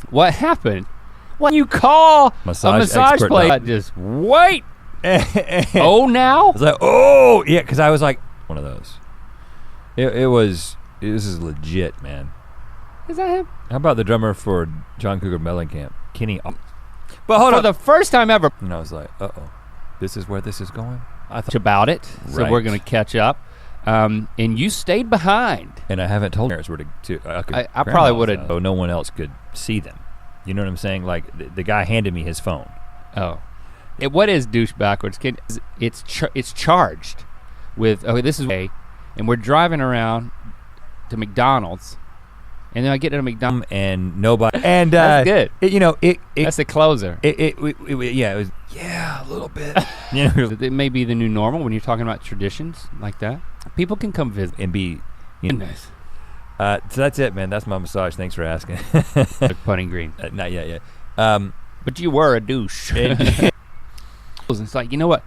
What happened? When you call a massage place, just wait. Oh, now? I was like, oh, yeah, because I was like, one of those. This is legit, man. Is that him? How about the drummer for John Cougar Mellencamp, Kenny? But hold on. For the first time ever. And I was like, uh-oh, this is where this is going? I thought about it, so we're gonna catch up. And you stayed behind. And I haven't told parents where to I probably would have. So no one else could see them. You know what I'm saying? Like the guy handed me his phone. Oh. What is douche backwards? It's charged with, this is a, and we're driving around to McDonald's, and then I get to McDonald's and nobody, and that's good. That's the closer. It was a little bit. It may be the new normal when you're talking about traditions like that. People can come visit and be nice. So that's it, man. That's my massage. Thanks for asking. Putting green. Not yet, yeah. But you were a douche. It's like, you know what?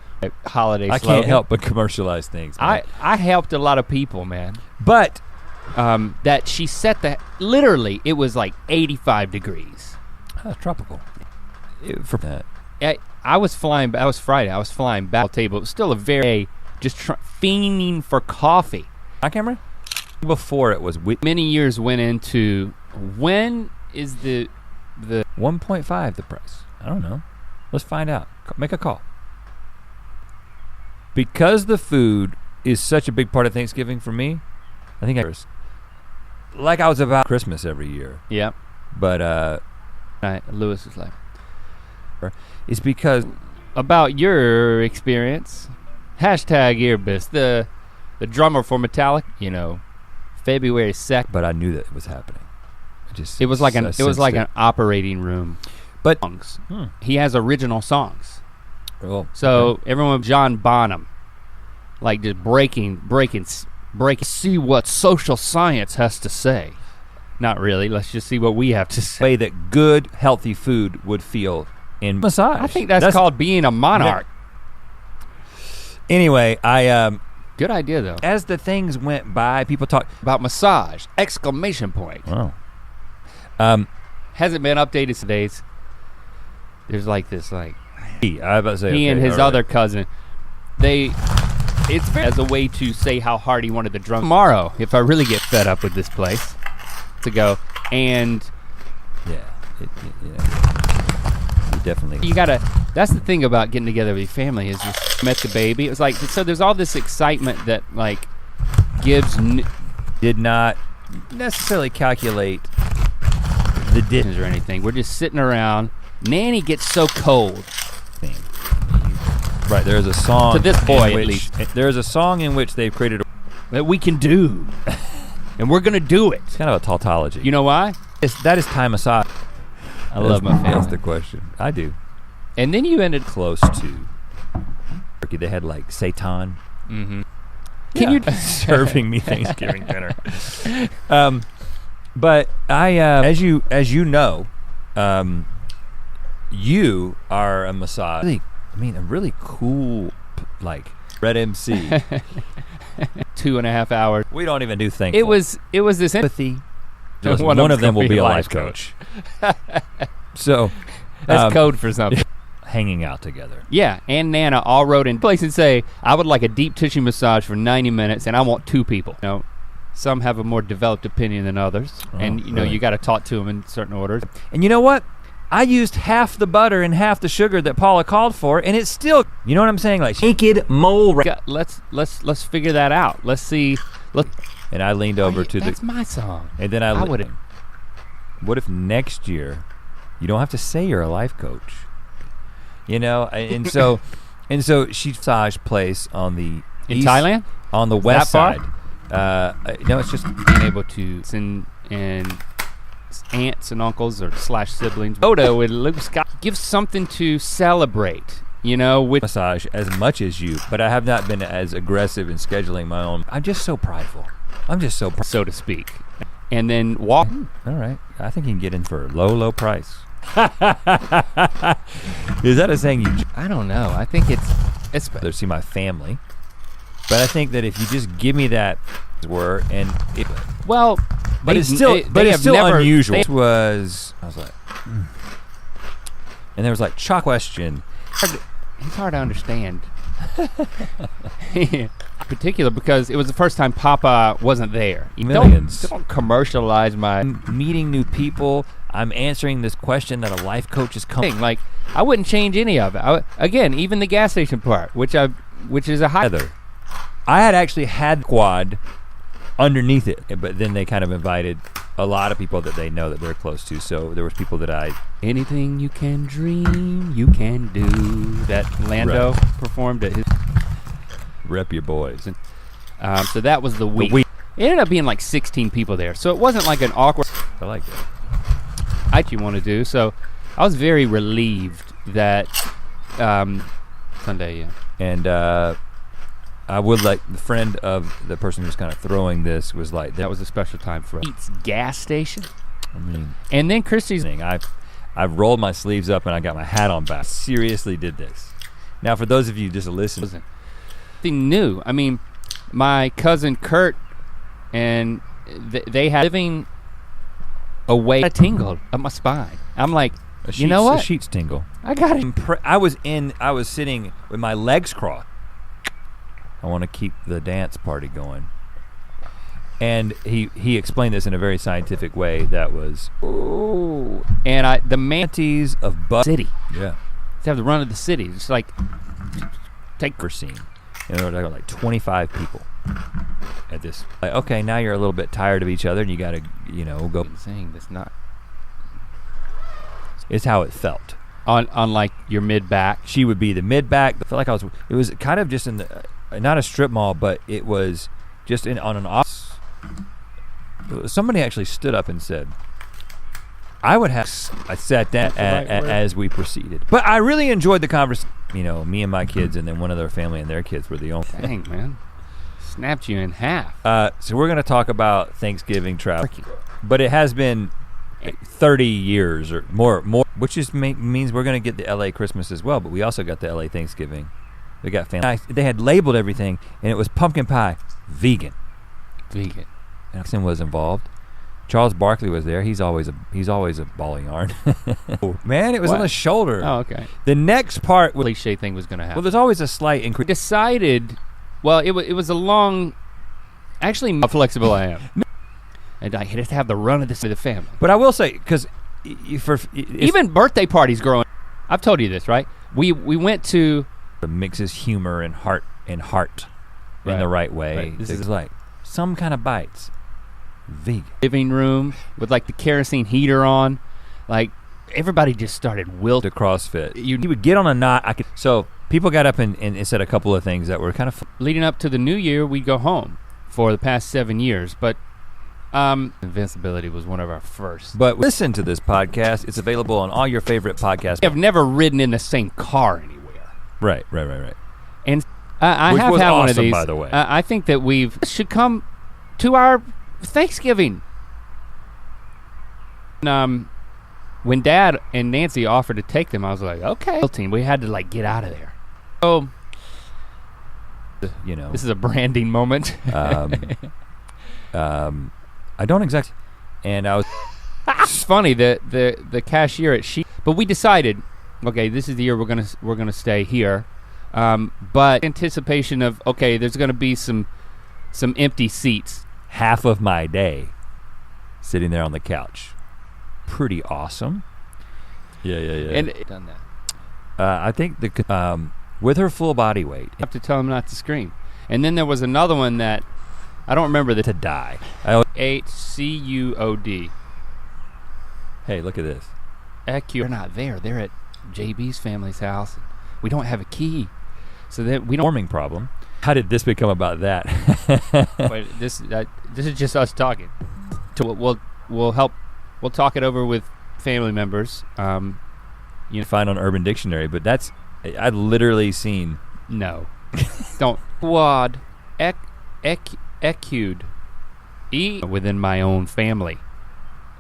Holiday I slogan. can't help but commercialize things. Man. I helped a lot of people, man. But that she set literally it was like 85 degrees. Tropical. For that. I was flying. I was Friday. I was flying back to the table. It was still a very just fiending for coffee. My camera. Before it was many years went into when is the 1.5 the price. I don't know. Let's find out. Make a call. Because the food is such a big part of Thanksgiving for me, I think I was about Christmas every year. Yep. But Lewis is like, it's because about your experience. #Earbis, the drummer for Metallica, February 2nd. But I knew that it was happening. It was like an operating room. But songs. He has original songs. Oh, so everyone with John Bonham, like just breaking, see what social science has to say. Not really, let's just see what we have to say. Way that good, healthy food would feel in massage. I think that's called being a monarch. Anyway, good idea though. As the things went by, people talked about massage, ! Wow. Hasn't been updated today. There's like this, I was about to say, he and his other cousin, it's as a way to say how hard he wanted the drum. Tomorrow, if I really get fed up with this place, to go and you definitely. That's the thing about getting together with your family is just met the baby. It was like, so there's all this excitement that like Gibbs did not necessarily calculate the distance or anything. We're just sitting around. Nanny gets so cold. Right, there's a song to this boy at least. There's a song in which they've created that we can do, and we're gonna do it. It's kind of a tautology. You know why? That is Thai massage. I love my family. That's the question. I do. And then you ended close to Turkey. They had like seitan. Mm-hmm. Can you serving me Thanksgiving dinner? But I, as you know, you are a massage. A really cool, Red MC. 2.5 hours. We don't even do things. It was this empathy. One of them will be a life coach. So that's code for something. Hanging out together. Yeah, and Nana all wrote in place and say, I would like a deep tissue massage for 90 minutes and I want 2 people. Some have a more developed opinion than others. And you got to talk to them in certain orders. And you know what? I used half the butter and half the sugar that Paula called for, and it's still, you know what I'm saying? Like naked mole. Let's figure that out. Let's see. And I leaned over to that's my song. And then I would. What if next year you don't have to say you're a life coach? And so she massage place on the east, Thailand, on the west side. No, it's just being able to send and aunts and uncles or /siblings. Odo with Luke Scott give something to celebrate. With massage as much as you, but I have not been as aggressive in scheduling my own. I'm just so prideful. So to speak. And then walk. All right, I think you can get in for a low price. Is that a saying you? I don't know. I think it's better to see my family, but I think that if you just give me that But it's still unusual. It was, I was like, and there was like chalk question. He's hard to understand. Particular because it was the first time Papa wasn't there. Millions. Don't commercialize my meeting new people. I'm answering this question that a life coach is coming. Like, I wouldn't change any of it. Again, even the gas station part, which is a high. I had actually had quad underneath it, but then they kind of invited a lot of people that they know that they're close to. So there was people that anything you can dream, you can do. That Lando performed at his. Rep your boys. And, so that was the week. It ended up being like 16 people there, so it wasn't like an awkward. I like that. You want to do so. I was very relieved that Sunday, yeah. And I would like the friend of the person who's kind of throwing this was like that was a special time for us. Eats gas station. I mean, and then Christy's thing. I've rolled my sleeves up and I got my hat on back. Seriously did this. Now for those of you just listening. Nothing new. I mean, my cousin Kurt and they had living away. I tingled up my spine. I'm like, you know what? A sheets tingle. I got it. I was sitting with my legs crossed. I want to keep the dance party going. And he explained this in a very scientific way that was, ooh. And the manatees of City. Yeah. To have the run of the city. It's like, take per scene. And there were like 25 people at this. Like, okay, now you're a little bit tired of each other and you gotta, go. Saying this not. It's how it felt. On like your mid-back? She would be the mid-back. I felt like it was kind of just in the, not a strip mall, but it was just on an off. Somebody actually stood up and said, I sat down as we proceeded. But I really enjoyed the conversation. Me and my kids and then one of their family and their kids were the only. Dang, man. Snapped you in half. So we're gonna talk about Thanksgiving travel. But it has been 30 years or more, which means we're gonna get the LA Christmas as well, but we also got the LA Thanksgiving. We got family. They had labeled everything and it was pumpkin pie, vegan. Nixon was involved. Charles Barkley was there. He's always a ball of yarn. Man, it was on the shoulder. Oh, okay. The next part was cliche thing was gonna happen. Well, there's always a slight increase. Decided, well, it was a long, actually how flexible I am. And I had to have the run of the family. But I will say, because even birthday parties growing, I've told you this, right? We went to mixes humor and heart in the right way. Right. This is like some kind of bites. Vegan. Living room with like the kerosene heater on, like everybody just started wilting. To CrossFit. You would get on a knot. So people got up and said a couple of things that were kind of leading up to the new year. We'd go home for the past 7 years, but Invincibility was one of our first. But listen to this podcast. It's available on all your favorite podcasts. I've never ridden in the same car anywhere. Right. And I have had one of these. By the way, I think that should come to our Thanksgiving. When Dad and Nancy offered to take them, I was like, okay. We had to like get out of there. So, this is a branding moment. I don't exactly, and I was. It's funny that the cashier at but we decided, okay, this is the year we're gonna stay here, but anticipation of there's gonna be some empty seats. Half of my day sitting there on the couch. Pretty awesome. Yeah. And done that. I think with her full body weight. You have to tell him not to scream. And then there was another one that I don't remember to die. HCUOD. Hey, look at this. They're not there. They're at JB's family's house. We don't have a key, so that we don't. Warming problem. How did this become about that? Wait, this is just us talking. We'll help. We'll talk it over with family members. Find on Urban Dictionary, but I've literally seen. No, don't. Quad, equed, within my own family,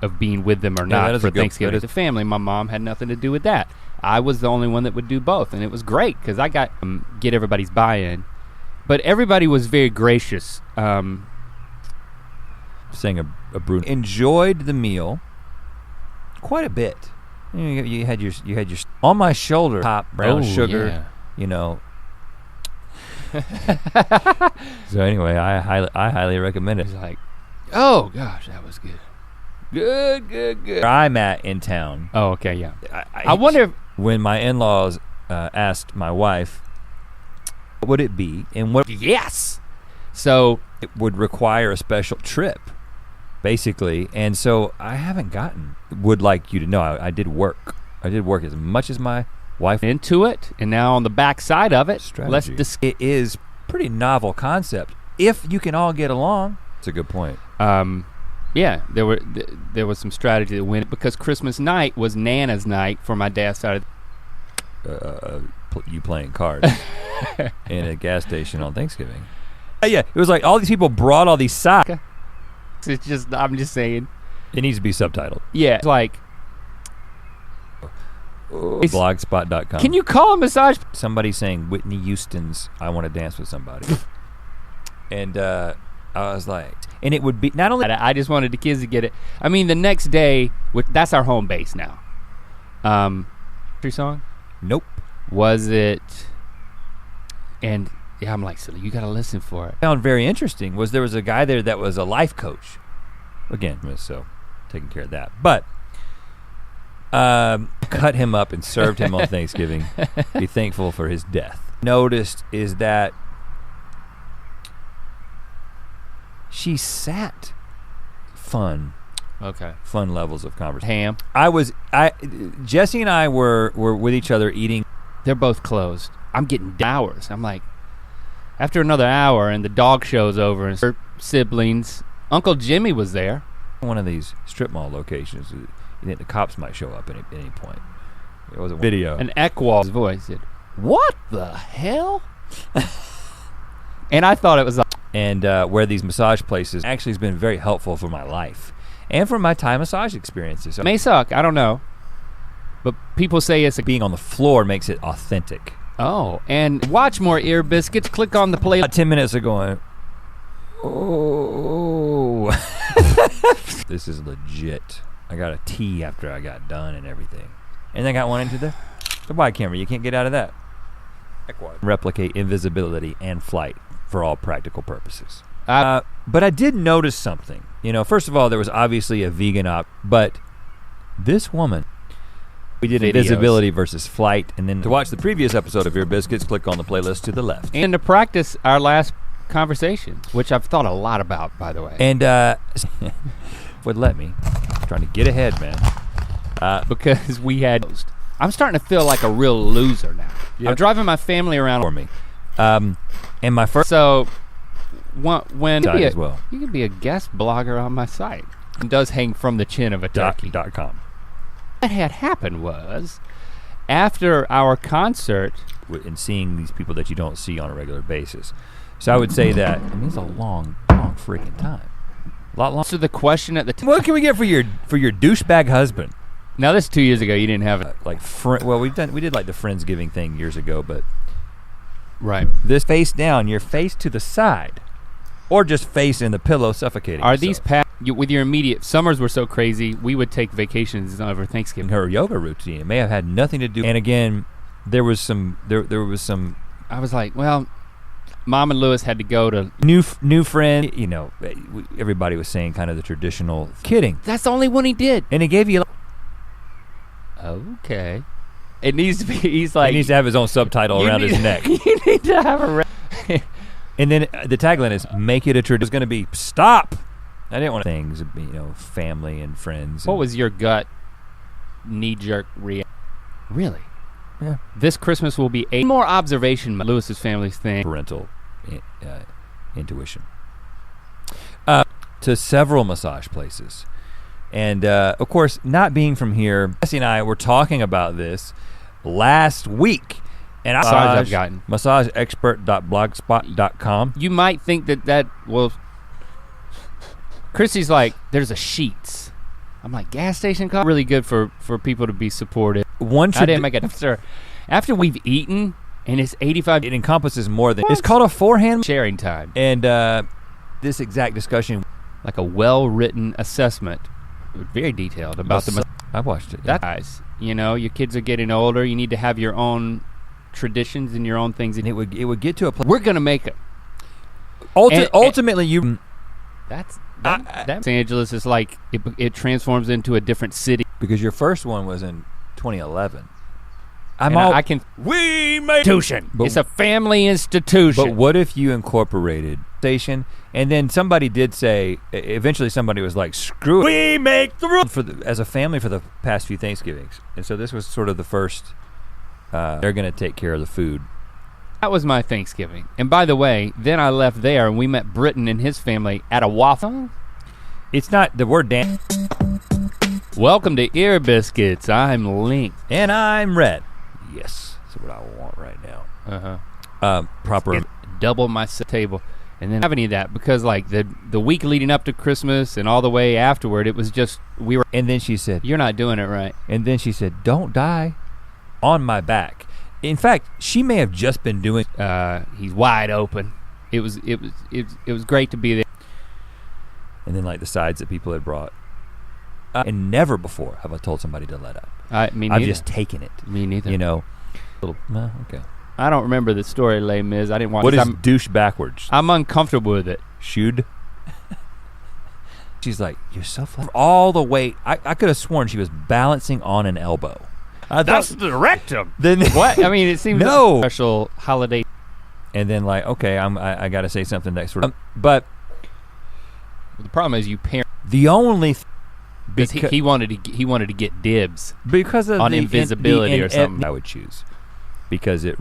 of being with them or not for Thanksgiving. As a family, my mom had nothing to do with that. I was the only one that would do both, and it was great because I got get everybody's buy-in. But everybody was very gracious. Saying a brew. Enjoyed the meal quite a bit. You had your on my shoulder, top brown sugar, yeah. you know. So anyway, I highly recommend it. He's like, oh gosh, that was good. Good. Where I'm at in town. Oh, okay, yeah. I wonder if, when my in-laws asked my wife, what would it be, and what yes. So it would require a special trip, basically. And so I haven't would like you to know, I did work. I did work as much as my wife into it, and now on the back side of it, strategy. It is pretty novel concept. If you can all get along, it's a good point. Yeah, there was some strategy that went because Christmas night was Nana's night for my dad's side of you playing cards in a gas station on Thanksgiving. Yeah, it was like all these people brought all these sides. It's just, I'm just saying. It needs to be subtitled. Yeah, it's like. Blogspot.com. Can you call a massage? Somebody saying Whitney Houston's I Want to Dance with Somebody. And I was like, and it would be, not only. I just wanted the kids to get it. I mean, the next day, that's our home base now. Country song? Nope. Was it, and yeah, I'm like, silly, you gotta listen for it. Found very interesting was there was a guy there that was a life coach. Again, so taking care of that. But cut him up and served him on Thanksgiving. Be thankful for his death. Noticed is that she sat fun levels of conversation. Jesse and I were with each other eating. They're both closed. I'm getting hours. I'm like, after another hour and the dog show's over and her siblings, Uncle Jimmy was there. One of these strip mall locations, you think the cops might show up at any point. It was a video. And Ekwall's voice said, what the hell? And I thought it was like. And where these massage places actually has been very helpful for my life and for my Thai massage experiences. It may suck, I don't know. But people say it's being on the floor makes it authentic. Oh, and watch more Ear Biscuits. Click on the play. About 10 minutes ago, oh. This is legit. I got a tea after I got done and everything. And I got one into the wide camera. You can't get out of that. Replicate invisibility and flight for all practical purposes. But I did notice something. You know, first of all, there was obviously a vegan but this woman, we did invisibility versus flight, and then to watch the previous episode of Ear Biscuits, click on the playlist to the left. And to practice our last conversation, which I've thought a lot about, by the way. And would let me, trying to get ahead, man. Because we had, I'm starting to feel like a real loser now. Yep. I'm driving my family around for me. And my first, so when as well. You can be a guest blogger on my site. It does hang from the chin of a turkey. .com. What had happened was, after our concert, and seeing these people that you don't see on a regular basis. So I would say that it means a long freaking time. A lot long. So the question at the time. What can we get for your douchebag husband? Now this is 2 years ago. You didn't have it. Well, we did like the Friendsgiving thing years ago, but right. This face down, your face to the side, or just face in the pillow, suffocating. Are these with your immediate? Summers were so crazy. We would take vacations over Thanksgiving. Her yoga routine, it may have had nothing to do. And again, there was some. I was like, well, Mom and Lewis had to go to new friend. You know, everybody was saying kind of the traditional kidding. That's the only one he did, and he gave you. Okay. It needs to be. He's like. He needs to have his own subtitle around his neck. You need to have a. And then the tagline is "Make it a tradition." It's going to be stop. I didn't want things, family and friends. What was your gut knee-jerk reaction? Really? Yeah. This Christmas will be a more observation. Lewis's family's thing. Parental intuition. To several massage places, and of course, not being from here, Jesse and I were talking about this last week. And I've gotten massageexpert.blogspot.com. You might think that will. Chrissy's like, there's a Sheets. I'm like, gas station coffee? Really good for people to be supportive. I didn't make it. Sir, after we've eaten and it's 85. It encompasses more than. What? It's called a forehand sharing time. And this exact discussion like a well-written assessment, very detailed about the. I watched it. That guys, you know, your kids are getting older. You need to have your own traditions and your own things. And it would get to a place. We're gonna make it. Ultimately, you. That Los Angeles is like it transforms into a different city. Because your first one was in 2011. We made institution. It's a family institution. But what if you incorporated station, and then somebody did say, eventually somebody was like, screw it. We make the rules as a family for the past few Thanksgivings. And so this was sort of the first, they're gonna take care of the food. That was my Thanksgiving. And by the way, then I left there and we met Britton and his family at a waffle. It's not the word Dan. Welcome to Ear Biscuits. I'm Link. And I'm Red. Yes, that's what I want right now. Proper. Double my table. And then have any of that because like the week leading up to Christmas and all the way afterward, it was just, we were. And then she said, you're not doing it right. And then she said, don't die on my back. In fact, she may have just been doing. He's wide open. It was great to be there. And then like the sides that people had brought. And never before have I told somebody to let up. Me neither. I've just taken it. Me neither. You know, okay. I don't remember the story, Les Mis. I didn't watch. What is douche backwards? I'm uncomfortable with it. Should. She's like, you're so fun. All the weight. I could have sworn she was balancing on an elbow. That's the rectum. Then what? I mean, it seems like a special holiday. And then like, okay, I got to say something next. But the problem is you parent. The only. Because he wanted to get dibs because of on invisibility or something. I would choose because it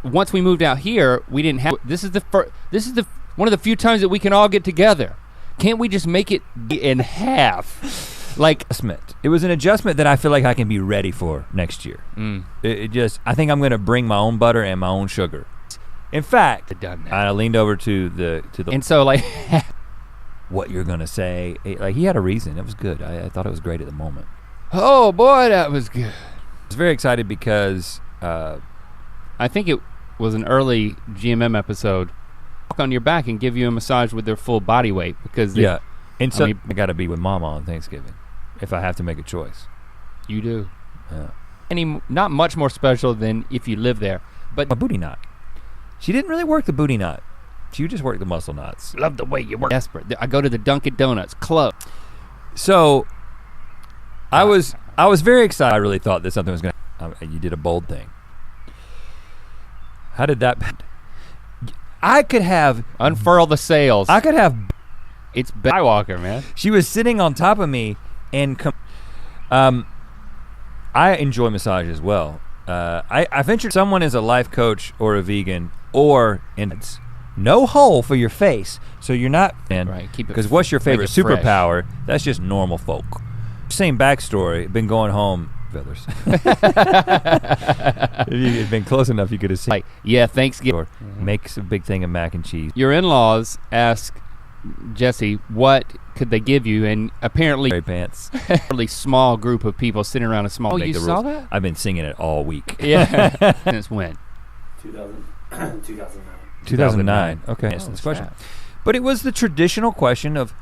Once we moved out here, we didn't have. This is the one of the few times that we can all get together. Can't we just make it in half? Like it was an adjustment that I feel like I can be ready for next year. I think I'm gonna bring my own butter and my own sugar. In fact, I leaned over to the and so like. What you're gonna say, like he had a reason. It was good. I thought it was great at the moment. Oh boy, that was good. I was very excited because I think it was an early GMM episode. Walk on your back and give you a massage with their full body weight because and so I gotta be with Mama on Thanksgiving if I have to make a choice. You do. Yeah. Not much more special than if you live there, but my booty knot. She didn't really work the booty knot. She would just work the muscle knots. Love the way you work. Desperate. I go to the Dunkin' Donuts club. So I was very excited. I really thought that something was gonna. You did a bold thing. How did that? I could have unfurl the sails. I could have. It's Skywalker, man. She was sitting on top of me, and I enjoy massage as well. I ventured someone is a life coach or a vegan or it's no hole for your face, so you're not right. Because what's your favorite superpower? That's just normal folk. Same backstory. Been going home, feathers. If you had been close enough, you could have seen. Like, yeah, Thanksgiving. Makes a big thing of mac and cheese. Your in-laws asked Jesse what could they give you, and apparently pants. A really small group of people sitting around a small. Oh, you saw that? I've been singing it all week. Yeah. Since when? 2009. 2009. Okay. That's the question. But it was the traditional question of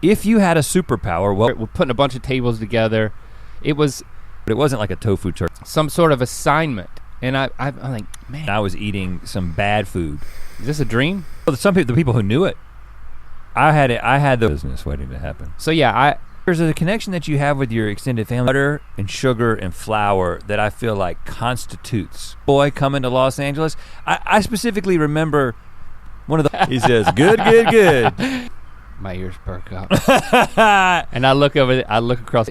if you had a superpower, well, we're putting a bunch of tables together. But it wasn't like a tofu turkey. Some sort of assignment. And I'm like, man. I was eating some bad food. Is this a dream? Well, the people who knew it. I had the business waiting to happen. So yeah, there's a connection that you have with your extended family. Butter and sugar and flour that I feel like constitutes. Boy, coming to Los Angeles, I specifically remember one of the, he says, good. My ears perk up. And I look across.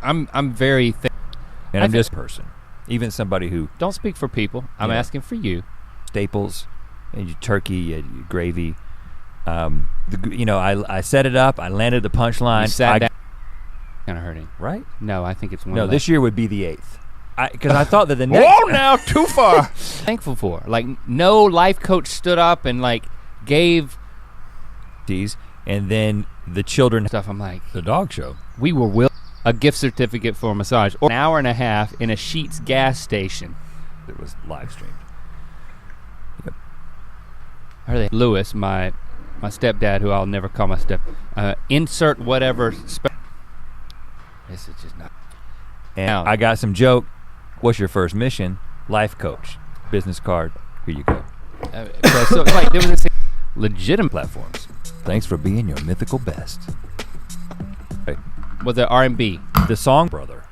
I'm very and I'm just a person. Even somebody who don't speak for people. I'm asking for you. Staples, and your turkey, your gravy. I set it up. I landed the punchline. You sat down. Kind of hurting, right? No, I think it's one. No, this year would be the 8th. Because I thought that the next. Whoa, now too far. Thankful for like no life coach stood up and like gave these, and then the children stuff. I'm like the dog show. We were a gift certificate for a massage or an hour and a half in a Sheetz gas station. It was live streamed. Lewis, my my stepdad, who I'll never call my insert whatever. This is just not. And I got some joke. What's your first mission? Life coach, business card. Here you go. So like there was legitimate Platforms. Thanks for being your mythical best. Hey, was it R&B. the song brother.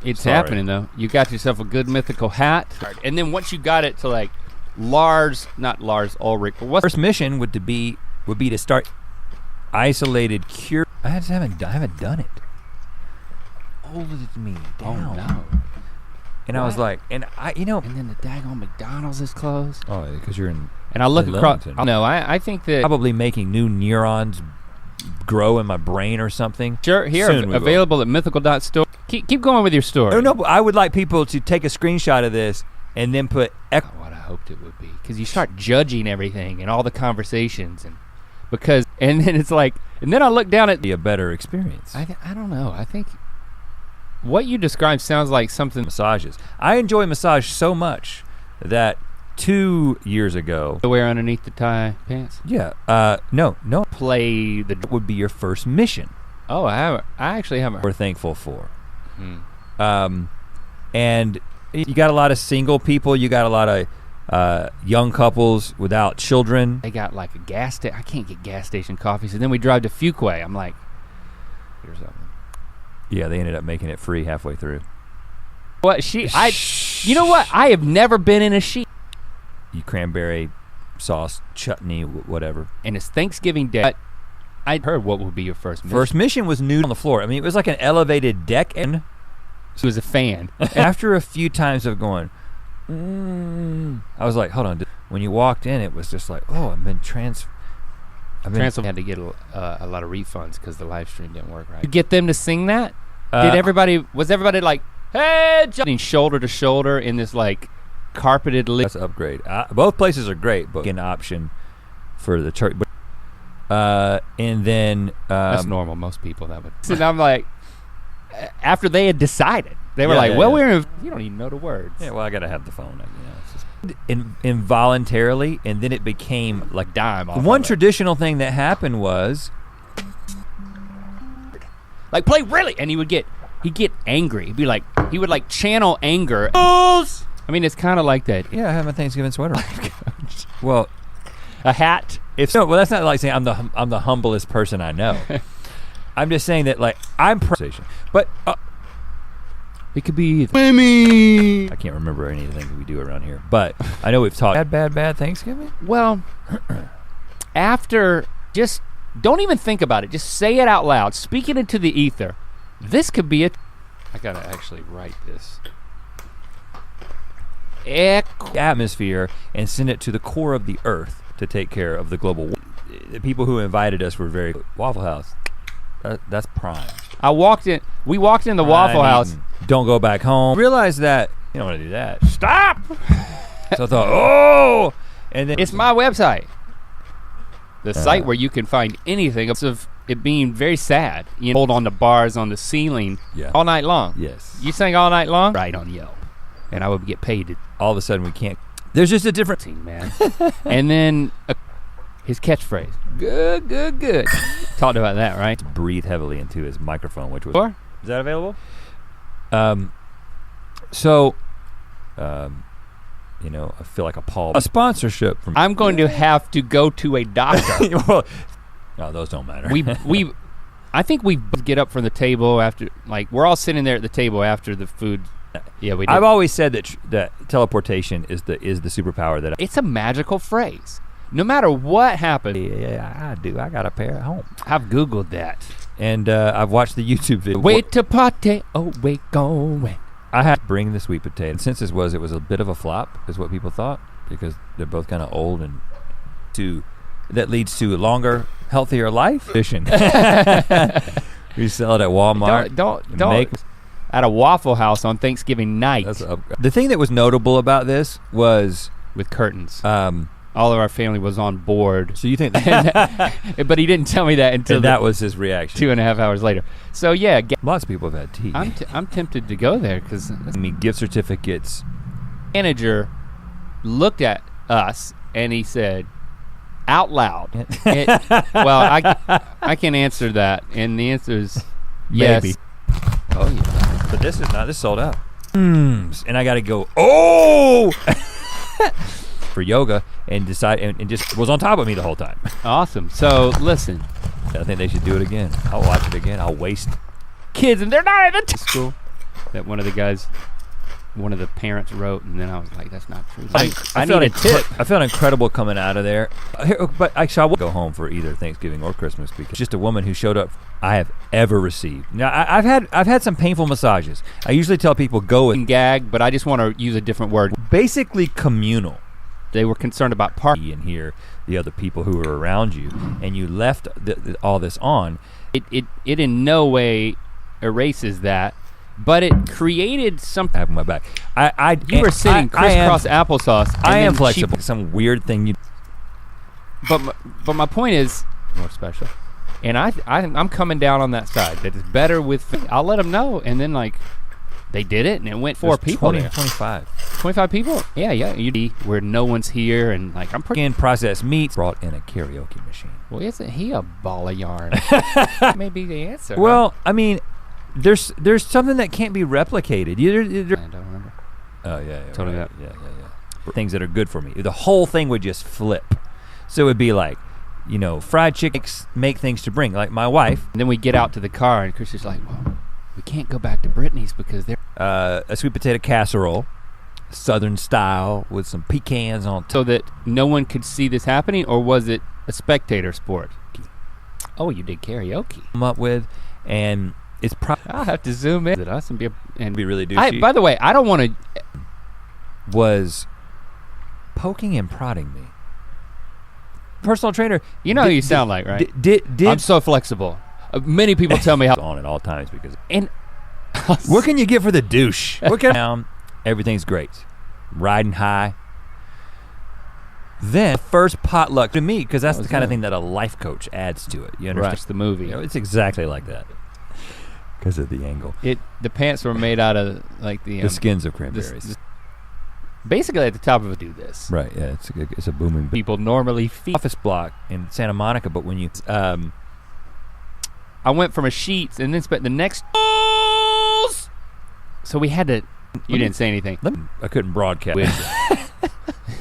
It's Sorry. happening though. You got yourself a good mythical hat, and then once you got it to like not Lars Ulrich, but what's First mission would be to start isolated cure. I haven't done it. Folded me down. Oh no. And I was like, and then the daggone McDonald's is closed. oh, because you're in. And I look in across. Leamington. Oh, no, I think that Probably making new neurons grow in my brain or something. sure here Soon we will. available at mythical.store. Keep going with your story. Oh no, but I would like people to take a screenshot of this and then put What I hoped it would be, because you start judging everything and all the conversations, and then it's like, and then I look down at be a better experience. I don't know. I think what you described sounds like something. Massages. I enjoy massage so much that 2 years ago. To wear underneath the tie pants. Yeah. No. Play the. Would be your first mission. Oh, I actually haven't. We're thankful for. Hmm. And you got a lot of single people. You got a lot of young couples without children. They got like a gas station. I can't get gas station coffee, so then we drive to Fuquay. I'm like, here's something. Yeah, they ended up making it free halfway through. What you know what? I have never been in a sheet. You cranberry sauce, chutney, whatever. And it's Thanksgiving Day. But I heard what would be your first mission. First mission was nude on the floor. I mean, it was like an elevated deck, and She was a fan. after a few times of going, I was like, hold on. When you walked in, it was just like, oh, I've been Transylvania had to get a lot of refunds because the live stream didn't work right. You get them to sing that? Was everybody like, hey, jumping shoulder to shoulder in this like carpeted That's an upgrade. Both places are great, but an option for the church. And then that's normal. Most people that would. And I'm like, after they had decided, they were Yeah, like, yeah, well, yeah. you don't even know the words. yeah, well, I gotta have the phone. It's just involuntarily, and then it became like Dime off. one of it. traditional thing that happened was Like play really, and he'd get angry. He would like channel anger. I mean, it's kind of like that. I have my Thanksgiving sweater. Well, A hat. well, that's not like saying I'm the humblest person I know. I'm just saying that like but It could be I can't remember any of the things we do around here. But I know we've talked bad Thanksgiving. well. After just don't even think about it. Just say it out loud. Speak it into the ether. This could be it. I gotta actually write this. Atmosphere and send it to the core of the earth to take care of the global. The people who invited us were very Waffle House. That's prime. We walked in the Waffle House. Don't go back home. Realize that you don't want to do that. Stop. So I thought, and then It's my website. The site where you can find anything of it being very sad. You hold on the bars on the ceiling all night long. Yes. You sang all night long? Right on Yelp. And I would get paid to All of a sudden we can't. There's just a different. sing, man. And then his catchphrase, good. Talked about that, right? Breathe heavily into his microphone, which was. Or? Is that available? I feel like a sponsorship from. I'm going to have to go to a doctor. Well, no, those don't matter. I think we get up from the table after, like, we're all sitting there at the table after the food. Yeah, we do. I've always said that teleportation is the superpower that. It's a magical phrase. No matter what happens. Yeah, I do. I got a pair at home, I've Googled that. and I've watched the YouTube video. Wait to party, oh wait, going. I had to bring the sweet potato. Since it was a bit of a flop, is what people thought, because they're both kind of old, and that leads to a longer, healthier life. Fishing. We sell it at Walmart. Don't. At a Waffle House on Thanksgiving night. The thing that was notable about this was with curtains. All of our family was on board. So you think but he didn't tell me that until that was his reaction 2.5 hours later. So yeah, lots of people have had tea. I'm tempted to go there because gift certificates. Manager looked at us and he said, out loud. Well, I can answer that, and the answer is yes. Maybe. Oh yeah. But this is not. This sold out. And I got to go. Oh. For yoga and decide and just was on top of me the whole time. Awesome. So listen, I think they should do it again. I'll watch it again. I'll waste kids, and they're not at the school. That one of the parents wrote, and then I was like, that's not true. I need a tip. I felt incredible coming out of there. But actually, I will go home for either Thanksgiving or Christmas because just a woman who showed up I have ever received. Now, I've had some painful massages. I usually tell people go and gag, but I just want to use a different word. Basically communal. They were concerned about party and hear the other people who were around you, and you left all this on. It in no way erases that. But it created something. Having my back. You were sitting crisscross applesauce. I am flexible. Some weird thing you. But my point is more special, and I'm coming down on that side. That is better with. I'll let them know, and then like, they did it, and it went 4 people. 20 to 25. 25 people? Yeah. You'd be where no one's here, and like I'm pretty. In processed meats brought in a karaoke machine. Well, isn't he a ball of yarn? Maybe the answer. Well, I mean. There's something that can't be replicated. I don't remember. Oh yeah, totally right. Yeah. Things that are good for me. The whole thing would just flip. So it would be like, fried chicken make things to bring. Like my wife. And then we get out to the car, and Chris is like, "Well, we can't go back to Brittany's because they're a sweet potato casserole, Southern style with some pecans on top." So that no one could see this happening, or was it a spectator sport? Oh, you did karaoke. Come up with and. It's I'll have to zoom in. Us and be really douchey. By the way, I don't want to. Was poking and prodding me. Personal trainer. You know who you sound like, right? Did I'm so flexible. Many people tell me how on at all times because. And what can you get for the douche? What can down? Everything's great. Riding high. Then first potluck to me because that's the kind of thing that a life coach adds to it. You understand? Right, the movie. It's exactly like that. Because of the angle. The pants were made out of like the skins of cranberries. Basically at the top of it do this. Right, yeah, it's a booming. People normally feed. Office block in Santa Monica, but when you, I went from a sheets and then spent the next. So we had to, you didn't say anything. I couldn't broadcast.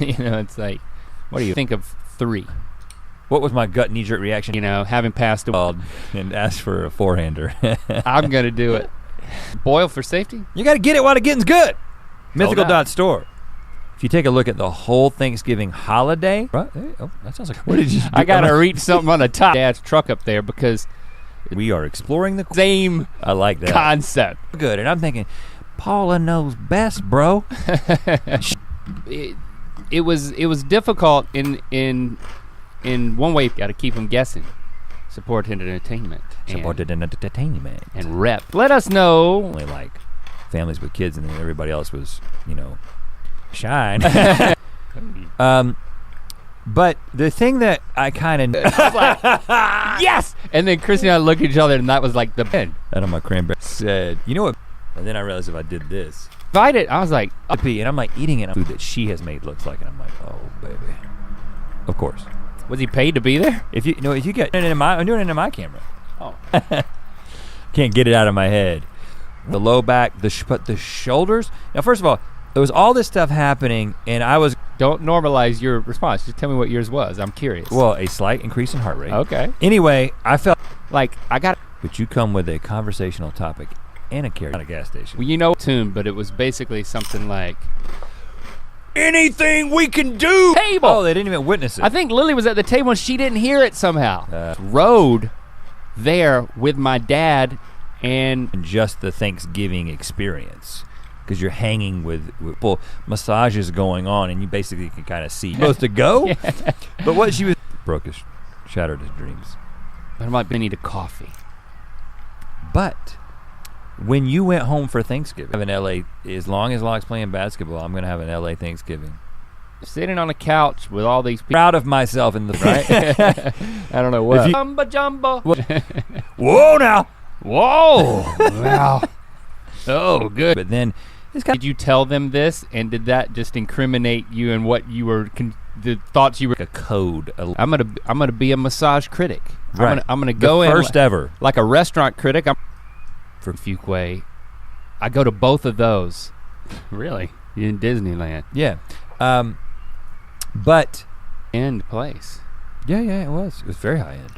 It's like, what do you think of 3? What was my gut knee-jerk reaction? Having passed a and asked for a four-hander. I'm gonna do it. Boil for safety? You gotta get it while the getting's good. Mythical.store. If you take a look at the whole Thanksgiving holiday, right? Oh, that sounds like. What did you do? I gotta reach something on the top. Dad's truck up there because we are exploring the same. I like that concept. Good, and I'm thinking, Paula knows best, bro. It was difficult in one way. You got to keep them guessing. Supported entertainment. And rep. Let us know. Only like families with kids, and then everybody else was, shine. But the thing that I kind of like, yes! And then Chrissy and I looked at each other, and that was like the end. Out of my cranberry said, you know what? And then I realized if I did this. Tried it, I was like, and I'm like eating it. Food that she has made looks like, and I'm like, oh baby. Of course. Was he paid to be there? If you get it I'm doing it in my camera. Oh. Can't get it out of my head. The low back, but the shoulders. Now, first of all, there was all this stuff happening, and I was. Don't normalize your response. Just tell me what yours was. I'm curious. Well, a slight increase in heart rate. Okay. Anyway, I felt like I got. But you come with a conversational topic and a carry at a gas station. Well, tune, but it was basically something like. Anything we can do. Table. Oh, they didn't even witness it. I think Lily was at the table and she didn't hear it somehow. Rode there with my dad and just the Thanksgiving experience. Because you're hanging with full massages going on, and you basically can kind of see. Supposed to go, yeah. But what she was shattered his dreams. But I might need a coffee. But when you went home for Thanksgiving, have an LA. As long as Locke's playing basketball, I'm gonna have an LA Thanksgiving. Sitting on a couch with all these people. Proud of myself in the right. I don't know what. Jumbo. Whoa now. Whoa. Wow. Oh, good. But then. Did you tell them this, and did that just incriminate you in what you were the thoughts you were. A code. I'm gonna be a massage critic. Right. I'm gonna go in first ever. like a restaurant critic. For Fuquay, I go to both of those. Really? In Disneyland. Yeah. But End place. yeah, it was. It was very high end.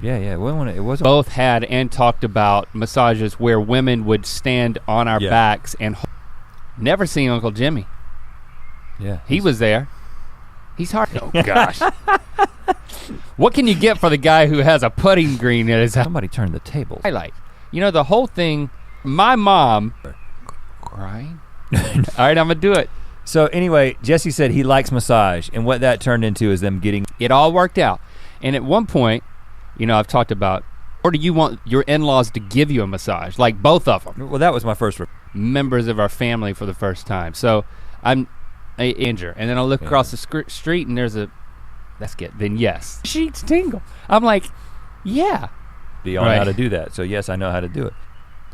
Yeah, it wasn't. Both had and talked about massages where women would stand on our backs and never seen Uncle Jimmy. Yeah. He was there. He's hard. Oh gosh. What can you get for the guy who has a putting green at his house? Somebody turned the table. Highlight. You know the whole thing, my mom crying. All right, I'm gonna do it. So anyway, Jesse said he likes massage, and what that turned into is them getting. It all worked out. And at one point, you know, I've talked about, or do you want your in-laws to give you a massage? Like both of them. Well, that was my first. Members of our family for the first time. So I'm a injure, and then I look across the street and there's that's good. Then yes, sheets tingle. I'm like, yeah. Do you know how to do that? So yes, I know how to do it.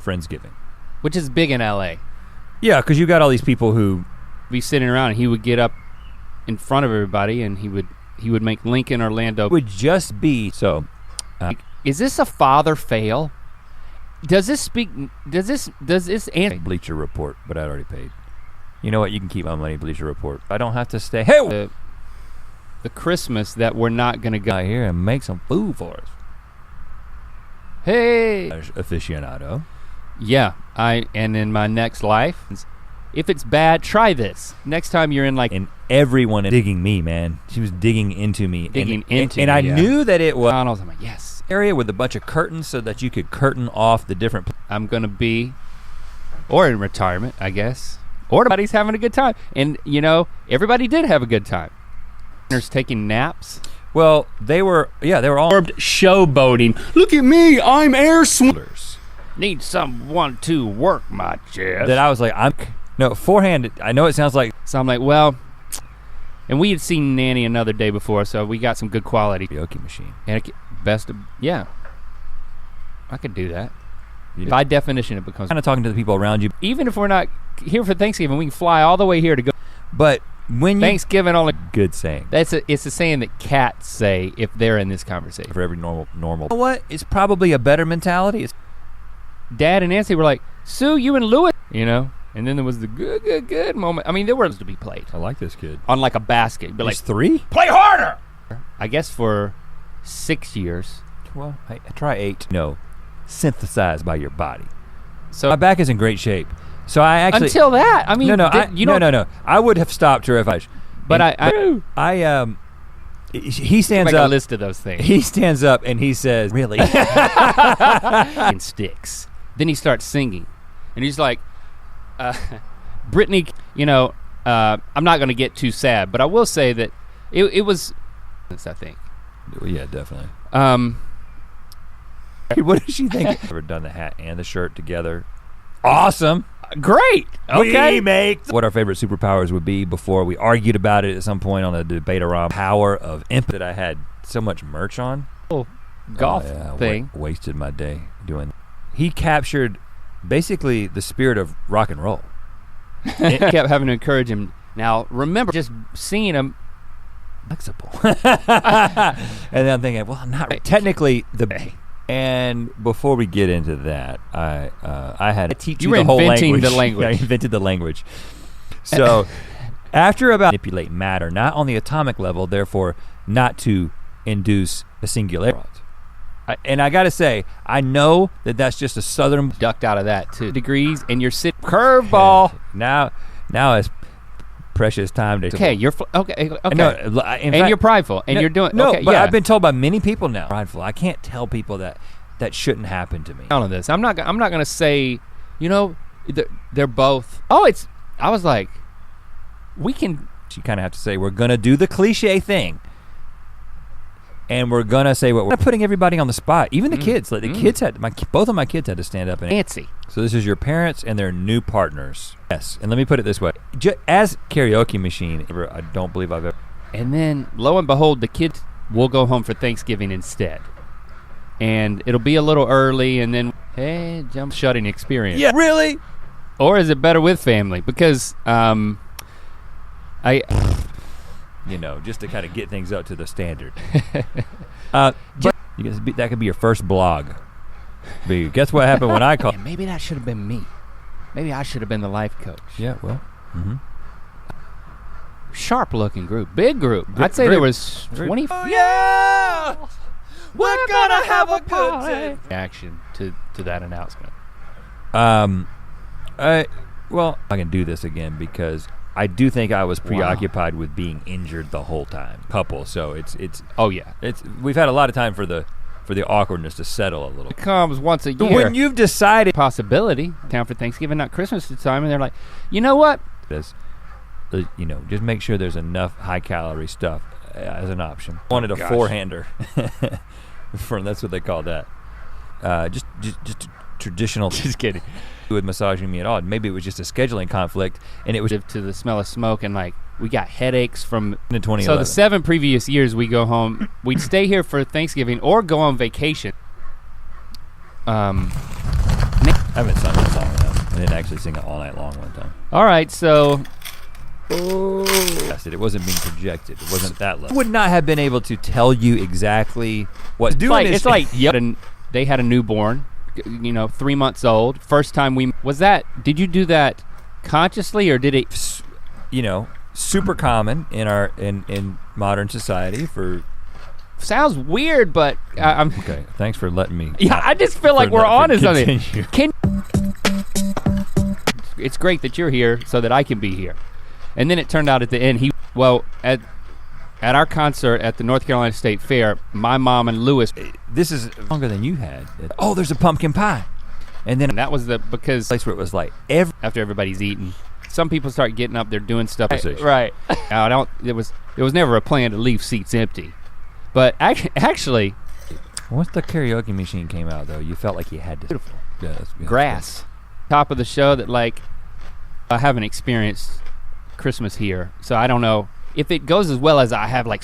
Friendsgiving. Which is big in LA. Yeah, because you got all these people who be sitting around and he would get up in front of everybody and he would make Lincoln Orlando. Would just be so. Is this a father fail? Does this answer? Bleacher Report, but I already paid. You know what? You can keep my money, Bleacher Report. I don't have to stay. Hey, the Christmas that we're not gonna go out here and make some food for us. Hey, aficionado. Yeah, and in my next life, if it's bad, try this. Next time you're in like. And everyone digging me, man. She was digging into me. And I knew that it was. I'm like, yes. Area with a bunch of curtains so that you could curtain off the different. I'm gonna be, or in retirement, I guess. Or everybody's having a good time. And you know, everybody did have a good time. There's taking naps. Well, they were all showboating. Look at me, I'm air swindlers. Need someone to work my chest. That I was like, forehand, I know it sounds like. So I'm like, well, and we had seen Nanny another day before, so we got some good quality. Karaoke machine. And I could do that. By definition, it becomes. Kind of talking to the people around you. Even if we're not here for Thanksgiving, we can fly all the way here to go. But when Thanksgiving only. Good saying. It's a saying that cats say if they're in this conversation. For every normal. You know what? It's probably a better mentality. Dad and Nancy were like, Sue, you and Louis, you know? And then there was the good moment. I mean, there were to be played. I like this kid. On like a basket. But like 3? Play harder! I guess for 6 years. Well, try 8. No, synthesized by your body. So my back is in great shape. So I actually. Until that, I mean. No. I would have stopped her if I. But he stands make up. A list of those things. He stands up and he says, "Really?" And sticks. Then he starts singing, and he's like, "Brittany, you know, I'm not going to get too sad, but I will say that it was, I think." Yeah, definitely. What does she think? Ever done the hat and the shirt together? Awesome. Great. Okay. We make what our favorite superpowers would be before we argued about it at some point on a debate around power of imp that I had so much merch on. Golf thing. Wasted my day doing. He captured basically the spirit of rock and roll. It kept having to encourage him. Now remember, just seeing him flexible. And then I'm thinking, well, I'm not technically the. And before we get into that, I had to teach you the whole language. You were inventing the language. I invented the language. So after about manipulate matter, not on the atomic level, therefore not to induce a singularity. And I gotta say, I know that that's just a southern ducked out of that 2 degrees, and you're sitting curveball. Now it's precious time to. Okay, you're okay. No, and fact, you're prideful, and you're doing. No, okay, but yeah. I've been told by many people now. Prideful. I can't tell people that shouldn't happen to me. All of this, I'm not gonna say. You know, they're both. I was like, we can. You kind of have to say we're gonna do the cliche thing. And we're gonna say what we're not putting everybody on the spot. Even the kids, like the kids both of my kids had to stand up and Nancy. So this is your parents and their new partners. Yes, and let me put it this way: as karaoke machine, I don't believe I've ever. And then, lo and behold, the kids will go home for Thanksgiving instead, and it'll be a little early, and then jump shutting experience. Yeah, really? Or is it better with family? Because you know, just to kind of get things up to the standard. But you guys, that could be your first blog. Guess what happened when I called? Yeah, maybe that should have been me. Maybe I should have been the life coach. Yeah, well. Sharp looking group, big group. I'd say there was 20. Oh yeah, we're gonna have a good time. Reaction to that announcement. I can do this again because I do think I was preoccupied with being injured the whole time. So it's. Oh yeah. We've had a lot of time for the awkwardness to settle a little. It comes once a year. When you've decided possibility, town for Thanksgiving, not Christmas time, and they're like, you know what? You know, just make sure there's enough high calorie stuff as an option. Wanted a four-hander. That's what they call that. Just traditional. Just kidding. With massaging me at all. Maybe it was just a scheduling conflict, and it was to the smell of smoke, and like we got headaches from 2011. So the 7 previous years we go home, we'd stay here for Thanksgiving or go on vacation. I haven't sung that song enough. I didn't actually sing it all night long one time. All right, so. It wasn't being projected. It wasn't that level. I would not have been able to tell you exactly what doing. It's like they had a newborn, you know, 3 months old. First time did you do that consciously or did it? You know, super common in modern society for. Sounds weird, but I'm okay. Thanks for letting me. Yeah, I just feel like we're honest on it. It's great that you're here so that I can be here. And then it turned out at the end, at our concert at the North Carolina State Fair, my mom and Lewis. This is longer than you had. Oh, there's a pumpkin pie. And then that was because place where it was like after everybody's eaten, some people start getting up, they're doing stuff. Right. Now, there was never a plan to leave seats empty. But actually. Once the karaoke machine came out though, you felt like you had to. Beautiful. Yeah, grass. Top of the show that like, I haven't experienced Christmas here, so I don't know if it goes as well as I have like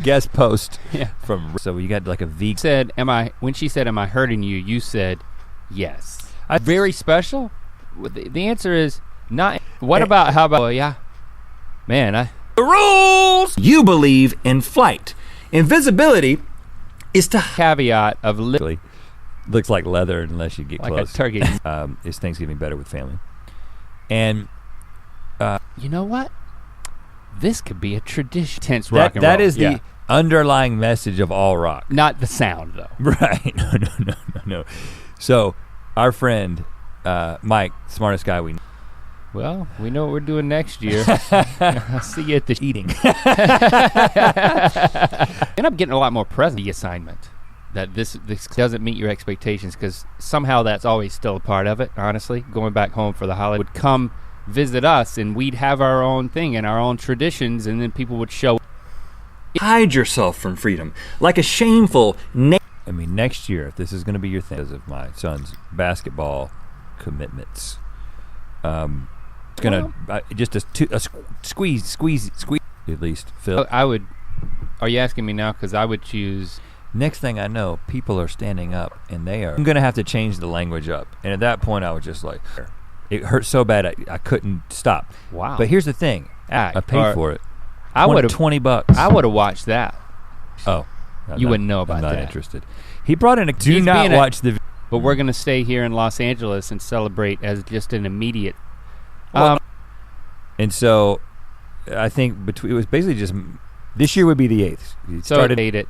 guest post from. So you got like a V. When she said, am I hurting you? You said, yes. Very special? The answer is not. How about, well, yeah. Man, The rules! You believe in flight. Invisibility is to caveat of literally looks like leather unless you get like close. A turkey. Is Thanksgiving better with family? And you know what? This could be a tradition. Tense rock and that roll. Is the underlying message of all rock. Not the sound though. Right. No. So our friend Mike, smartest guy we know. Well, we know what we're doing next year. I'll see you at the eating. End up getting a lot more present. The assignment that this doesn't meet your expectations because somehow that's always still a part of it. Honestly, going back home for the holiday would come visit us and we'd have our own thing and our own traditions, and then people would show. Hide yourself from freedom like a shameful. I mean, next year, if this is going to be your thing, because of my son's basketball commitments. It's gonna just a squeeze at least. Phil, Are you asking me now? Because I would choose. Next thing I know, people are standing up and I'm gonna have to change the language up. And at that point, I was just like, it hurt so bad I couldn't stop. Wow. But here's the thing, I paid for it. I would have $20. I would have watched that. Oh, you wouldn't know about that. I'm not interested. He brought in do not watch the. But we're gonna stay here in Los Angeles and celebrate as just an immediate. And so, I think it was basically just this year would be the 8th. Ate it.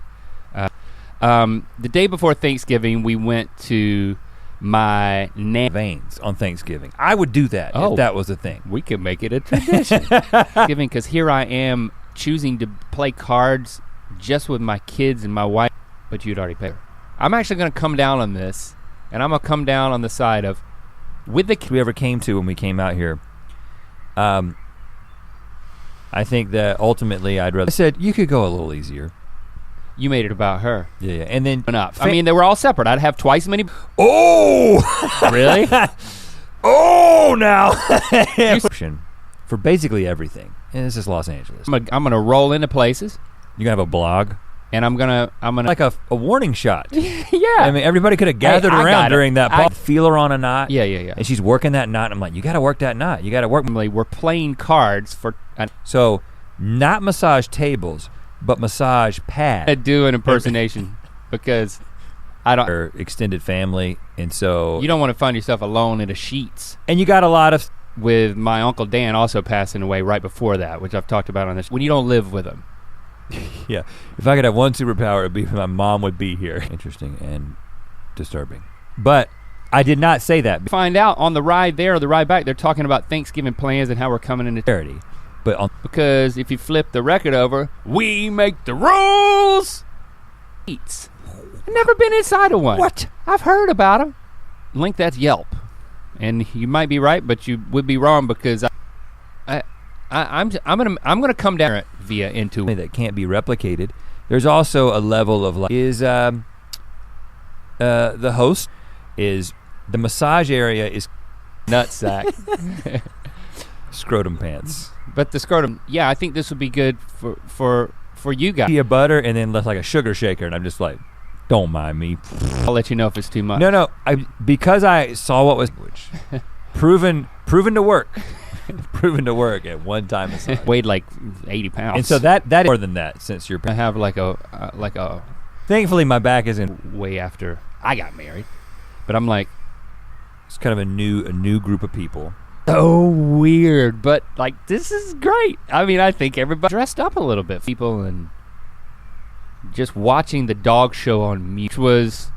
The day before Thanksgiving, we went to my veins on Thanksgiving. I would do that if that was a thing. We could make it a tradition. Because here I am choosing to play cards just with my kids and my wife, but you'd already paid. I'm actually going to come down on this, and I'm going to come down on the side of with the we ever came to when we came out here. I think that ultimately I said you could go a little easier. You made it about her. Yeah. And then I mean, they were all separate. I'd have twice as many. Oh! Really? Oh, now. For basically everything. And this is Los Angeles. I'm gonna roll into places. You're gonna have a blog. And I'm gonna like a warning shot. Yeah. I mean, everybody could have gathered around during that. Feeler on a knot. Yeah. And she's working that knot. I'm like, you gotta work that knot. You gotta work. We're playing cards for. So not massage tables, but massage pads. I do an impersonation because I don't. Or extended family, and so You don't want to find yourself alone in the sheets. and you got a lot of With my Uncle Dan also passing away right before that, which I've talked about on this. When you don't live with him. yeah. If I could have one superpower, it'd be my mom would be here. Interesting and disturbing, but I did not say that. Find out on the ride there or the ride back, they're talking about Thanksgiving plans and how we're coming into Charity, but on because if you flip the record over, we make the rules. Eats. I've never been inside of one. what? I've heard about them. Link, that's Yelp, and you might be right, but you would be wrong because I'm gonna come down via into That can't be replicated. There's also a level of the host is the massage area is nutsack. scrotum pants. But the scrotum, yeah, I think this would be good for you guys. Be a butter and then left like a sugar shaker, and I'm just like, don't mind me. I'll let you know if it's too much. No, because I saw what was proven to work. Proven to work at one time. Weighed like 80 pounds. And so that is more than that since you're. I have like a Thankfully, my back isn't. way after I got married, but I'm like It's kind of a new group of people. so weird, but like this is great. I mean, I think everybody dressed up a little bit, people, and just watching the dog show on mute was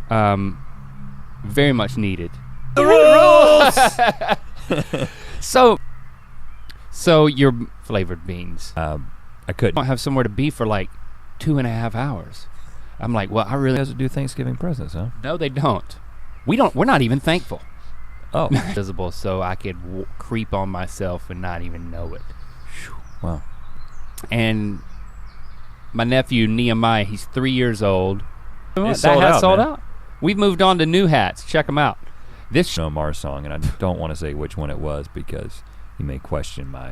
very much needed. The rules. So your flavored beans. I I couldn't. don't have somewhere to be for like 2.5 hours. I'm like, well, I really Doesn't do Thanksgiving presents, huh? no, they don't. We're not even thankful. Oh, Visible, so I could creep on myself and not even know it. wow. And my nephew Nehemiah, he's 3 years old. It's That sold hat's out, sold man. out. We've moved on to new hats. Check them out. This No Mars song, and I don't want to say which one it was because you may question my.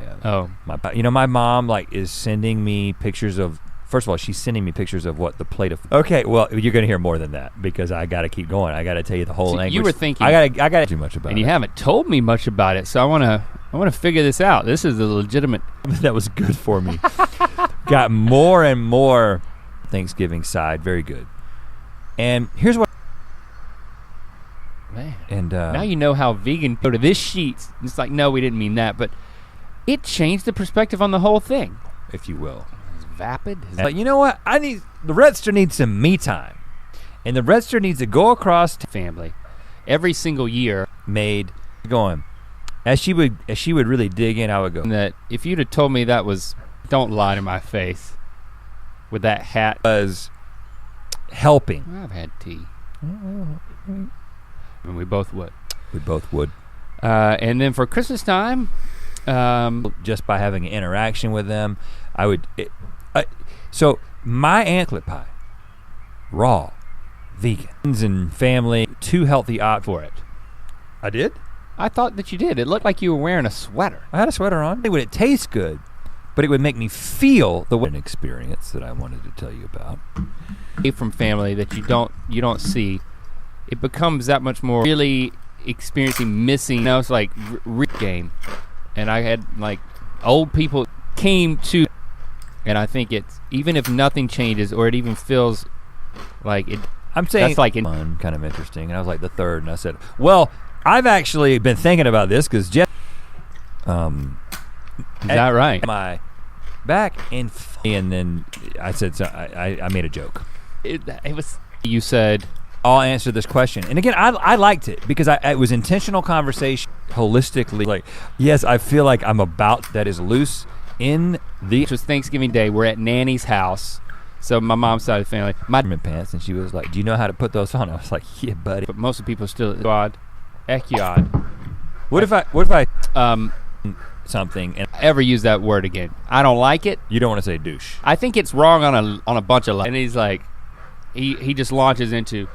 My mom is sending me pictures of. First of all, she's sending me pictures of what the plate of. Okay, well, you're gonna hear more than that because I got to keep going. I got to tell you the whole See, language. you were thinking. I got too much about and it. you haven't told me much about it, so I want to figure this out. This is a legitimate. That was good for me. Got more and more Thanksgiving side, very good. And here's what. Man. And Now you know how vegan go to this sheets. It's like, no, we didn't mean that, but it changed the perspective on the whole thing. if you will. It's vapid. But you know what? The Redster needs some me time, and the Redster needs to go across to family. Every single year, made going. As she would really dig in, I would go. that if you'd have told me that was, don't lie to my face, with that hat. Was helping. I've had tea. And we both would. We both would. And then for Christmas time, Just by having an interaction with them, I would. So my anklet pie, raw, vegan, and family, 2 healthy options for it. I did. I thought that you did. It looked like you were wearing a sweater. I had a sweater on. It would taste good, but it would make me feel an experience that I wanted to tell you about. From family that you don't see, it becomes that much more really experiencing missing. Now it's like game, and I had like old people came to, and I think it's even if nothing changes or it even feels like it. I'm saying that's like fun, kind of interesting, and I was like the third, and I said, well, I've actually been thinking about this because Jeff, is that right? My back and then I said, so I made a joke. It was. You said, I'll answer this question, and again, I liked it because it was intentional conversation, holistically. Like, yes, I feel like I'm about that is loose in the. it was Thanksgiving Day. We're at Nanny's house, so my mom's side of the family. My Pants, and she was like, "Do you know how to put those on?" I was like, "Yeah, buddy." but most of the people still odd, ekiod. What if I something and Ever use that word again? I don't like it. you don't want to say douche? I think it's wrong on a bunch of levels. And he's like, he just launches into,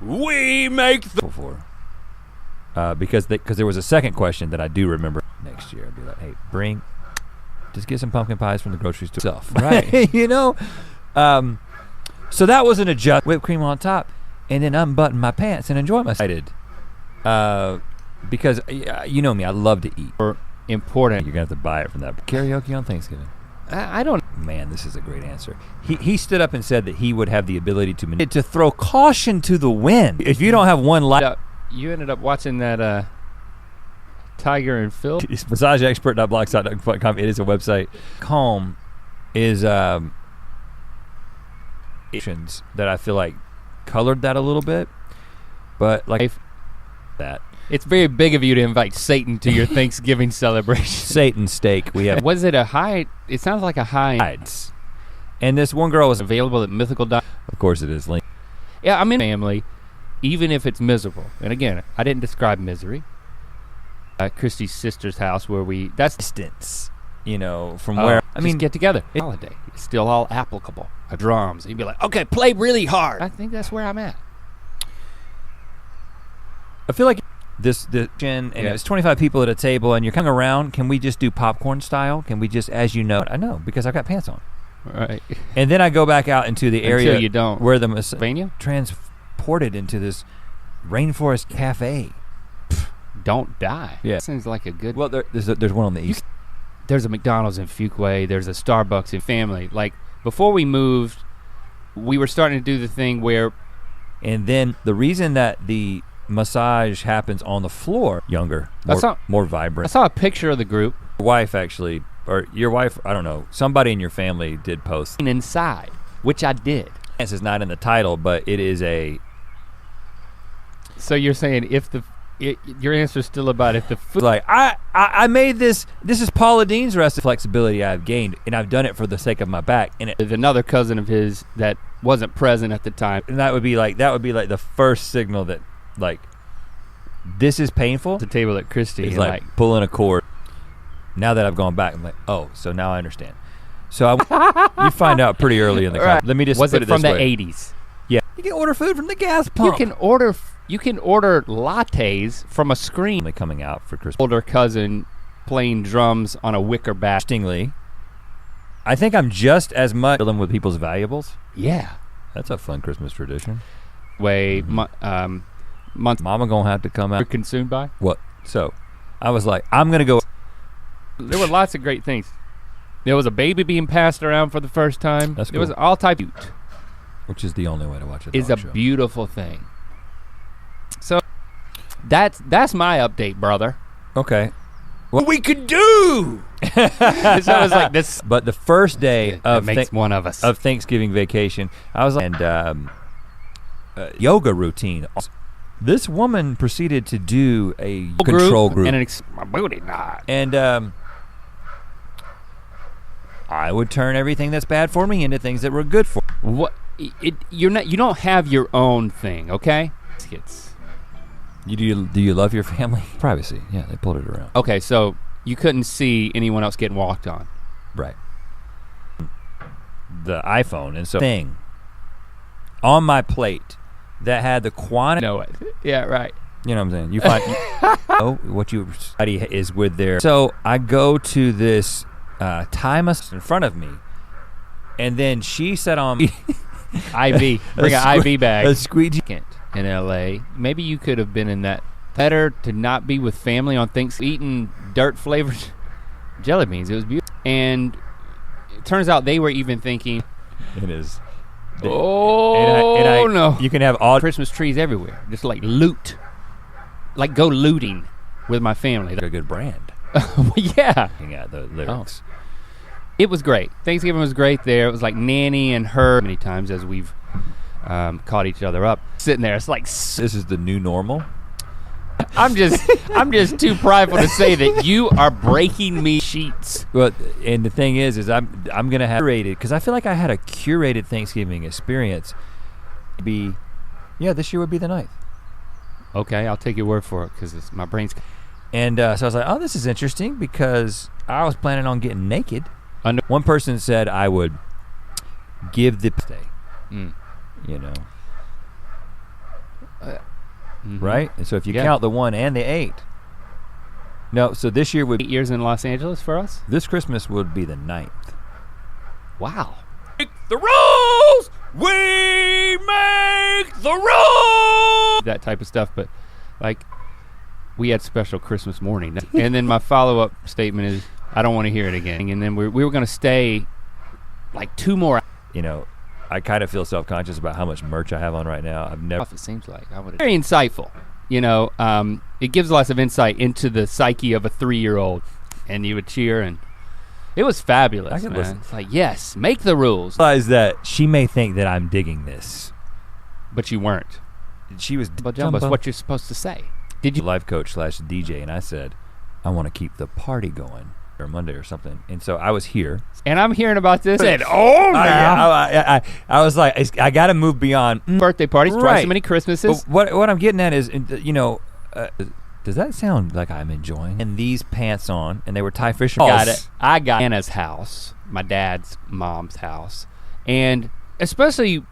we make the Before, because there was a second question that I do remember. Next year, I'd be like, "Hey, just get some pumpkin pies from the grocery store." Stuff, Right. You know. So that was an adjust. Whipped cream on top, and then unbutton my pants and enjoy myself. Because you know me, I love to eat. important. You're gonna have to buy it from that. Karaoke on Thanksgiving. I don't. Man, this is a great answer. He stood up and said that he would have the ability to throw caution to the wind. If you don't have one light. You ended up watching that Tiger and Phil. It's massageexpert.blogspot.com. It is a website. Home is that I feel like colored that a little bit, but like that. It's very big of you to invite Satan to your Thanksgiving celebration. Satan steak. We have. Was it a high? It sounds like a high. And this one girl was available at Mythical. Of course it is. Yeah, I'm in family, even if it's miserable. And again, I didn't describe misery. Christy's sister's house, where that's distance. You know, from where I mean, get together. Holiday. It's still all applicable. Drums. You'd be like, okay, play really hard. I think that's where I'm at. I feel like this and it's 25 people at a table and you're coming around. Can we just do popcorn style? Can we just, as you know, I know because I've got pants on. Right. And then I go back out into the area until you don't. Where the transported into this rainforest cafe. Don't die. Yeah. Seems like a good. Well, there's one on the east. There's a McDonald's in Fuquay. There's a Starbucks in Family. Like before we moved, we were starting to do the thing where. And then the reason that the massage happens on the floor, younger, more vibrant. I saw a picture of the group. Your wife actually, or your wife, I don't know, somebody in your family did post. Inside, which I did. This is not in the title, but it is a. So you're saying your answer is still about if the food. Like, I made this is Paula Dean's recipe. Flexibility I've gained, and I've done it for the sake of my back. And there's another cousin of his that wasn't present at the time. And that would be like the first signal that, like, this is painful. The table at Christie. He's like pulling a cord. Now that I've gone back, I'm like, oh, so now I understand. So you find out pretty early in the conversation. Let me just put it this way. Was it from the 80s? Yeah. You can order food from the gas pump. You can order lattes from a screen. Coming out for Christmas. Older cousin playing drums on a wicker bat. Interestingly, I think I'm just as much dealing with people's valuables. Yeah. That's a fun Christmas tradition. Month Mama gonna have to come out. You're consumed by? What? So, I was like, I'm gonna go. There were lots of great things. There was a baby being passed around for the first time. That's cool. There was all type. Which is the only way to watch it. Is a beautiful thing. So, that's my update, brother. Okay. What we could do. So I was like this. But the first day of one of us of Thanksgiving vacation, I was like, and yoga routine. This woman proceeded to do a control group and my booty knot. And I would turn everything that's bad for me into things that were good for me. What? You don't have your own thing, okay? Biscuits. Do you love your family? Privacy. Yeah, they pulled it around. Okay, so you couldn't see anyone else getting walked on. Right. The iPhone and so thing on my plate that had the quantity. Know it. Yeah, right. You know what I'm saying? You find what you study is with their. So I go to this time in front of me, and then she said on me, IV. Bring an IV bag. A squeegee. In LA, maybe you could have been in that. Better to not be with family on Thanksgiving, eating dirt flavored jelly beans. It was beautiful, and it turns out they were even thinking. It is. Oh no! You can have all Christmas trees everywhere. Just like loot, like go looting with my family. They're a good brand. Yeah. Yeah, the lyrics. Oh. It was great. Thanksgiving was great there. It was like Nanny and her many times as we've caught each other up. Sitting there, it's like this is the new normal. I'm just too prideful to say that you are breaking me sheets. Well, and the thing is I'm gonna have curated because I feel like I had a curated Thanksgiving experience. This year would be the 9th. Okay, I'll take your word for it because my brain's. And so I was like, oh, this is interesting because I was planning on getting naked. One person said I would give the stay. You know. Right? And so if you count the 1 and the 8. No, so this year would 8 years in Los Angeles for us? This Christmas would be the 9th. Wow. Make the rules! We make the rules! That type of stuff, but like we had special Christmas morning. And then my follow-up statement is, I don't want to hear it again. And then we were gonna stay like 2 more. You know, I kind of feel self-conscious about how much merch I have on right now. I've never. It seems like very insightful. You know, it gives lots of insight into the psyche of a 3-year-old, and you would cheer, and it was fabulous, man. Listen. It's like, yes, make the rules. Realize that she may think that I'm digging this, but you weren't. She was. But Jumbo's what you're supposed to say. Did you? Life coach / DJ, and I said, I want to keep the party going. Or Monday or something, and so I was here, and I'm hearing about this. And I was like, I got to move beyond birthday parties, twice so many Christmases. But what I'm getting at is, you know, does that sound like I'm enjoying? And these pants on, and they were Ty Fisher. Got it. I got Anna's house, my dad's mom's house, and especially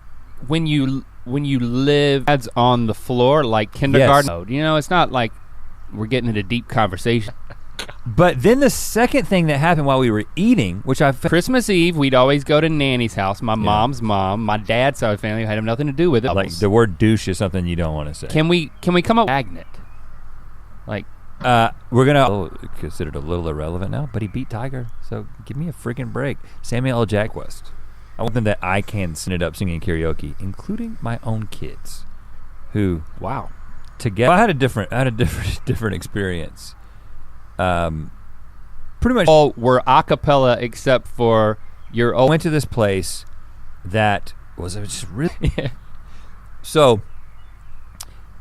when you live dad's on the floor like kindergarten mode. You know, it's not like we're getting into deep conversation. But then the second thing that happened while we were eating, which I Christmas Eve, we'd always go to Nanny's house, my mom's mom, my dad's side of the family had nothing to do with it. Like the word douche is something you don't want to say. Can we come up with magnet? Like we're gonna considered a little irrelevant now, but he beat Tiger, so give me a freaking break. Samuel L. Jackson. I want them that I can send it up singing karaoke, including my own kids, who together. Well, I had a different experience. Pretty much all were a cappella except for your old. Went to this place that was just really So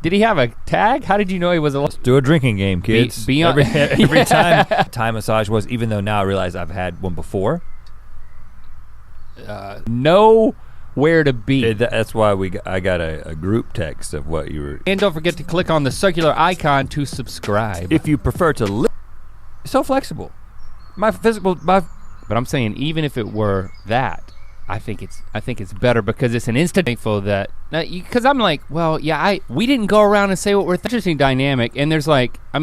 did he have a tag? How did you know he was a Let's do a drinking game, kids. Be on every time Thai massage was, even though now I realize I've had one before. Know where to be. That's why I got a group text of what you were. And don't forget to click on the circular icon to subscribe. If you prefer to live. So flexible. But I'm saying even if it were that, I think it's better because it's an instant thankful that because I'm like, well, yeah, we didn't go around and say what we're interesting dynamic, and there's like, I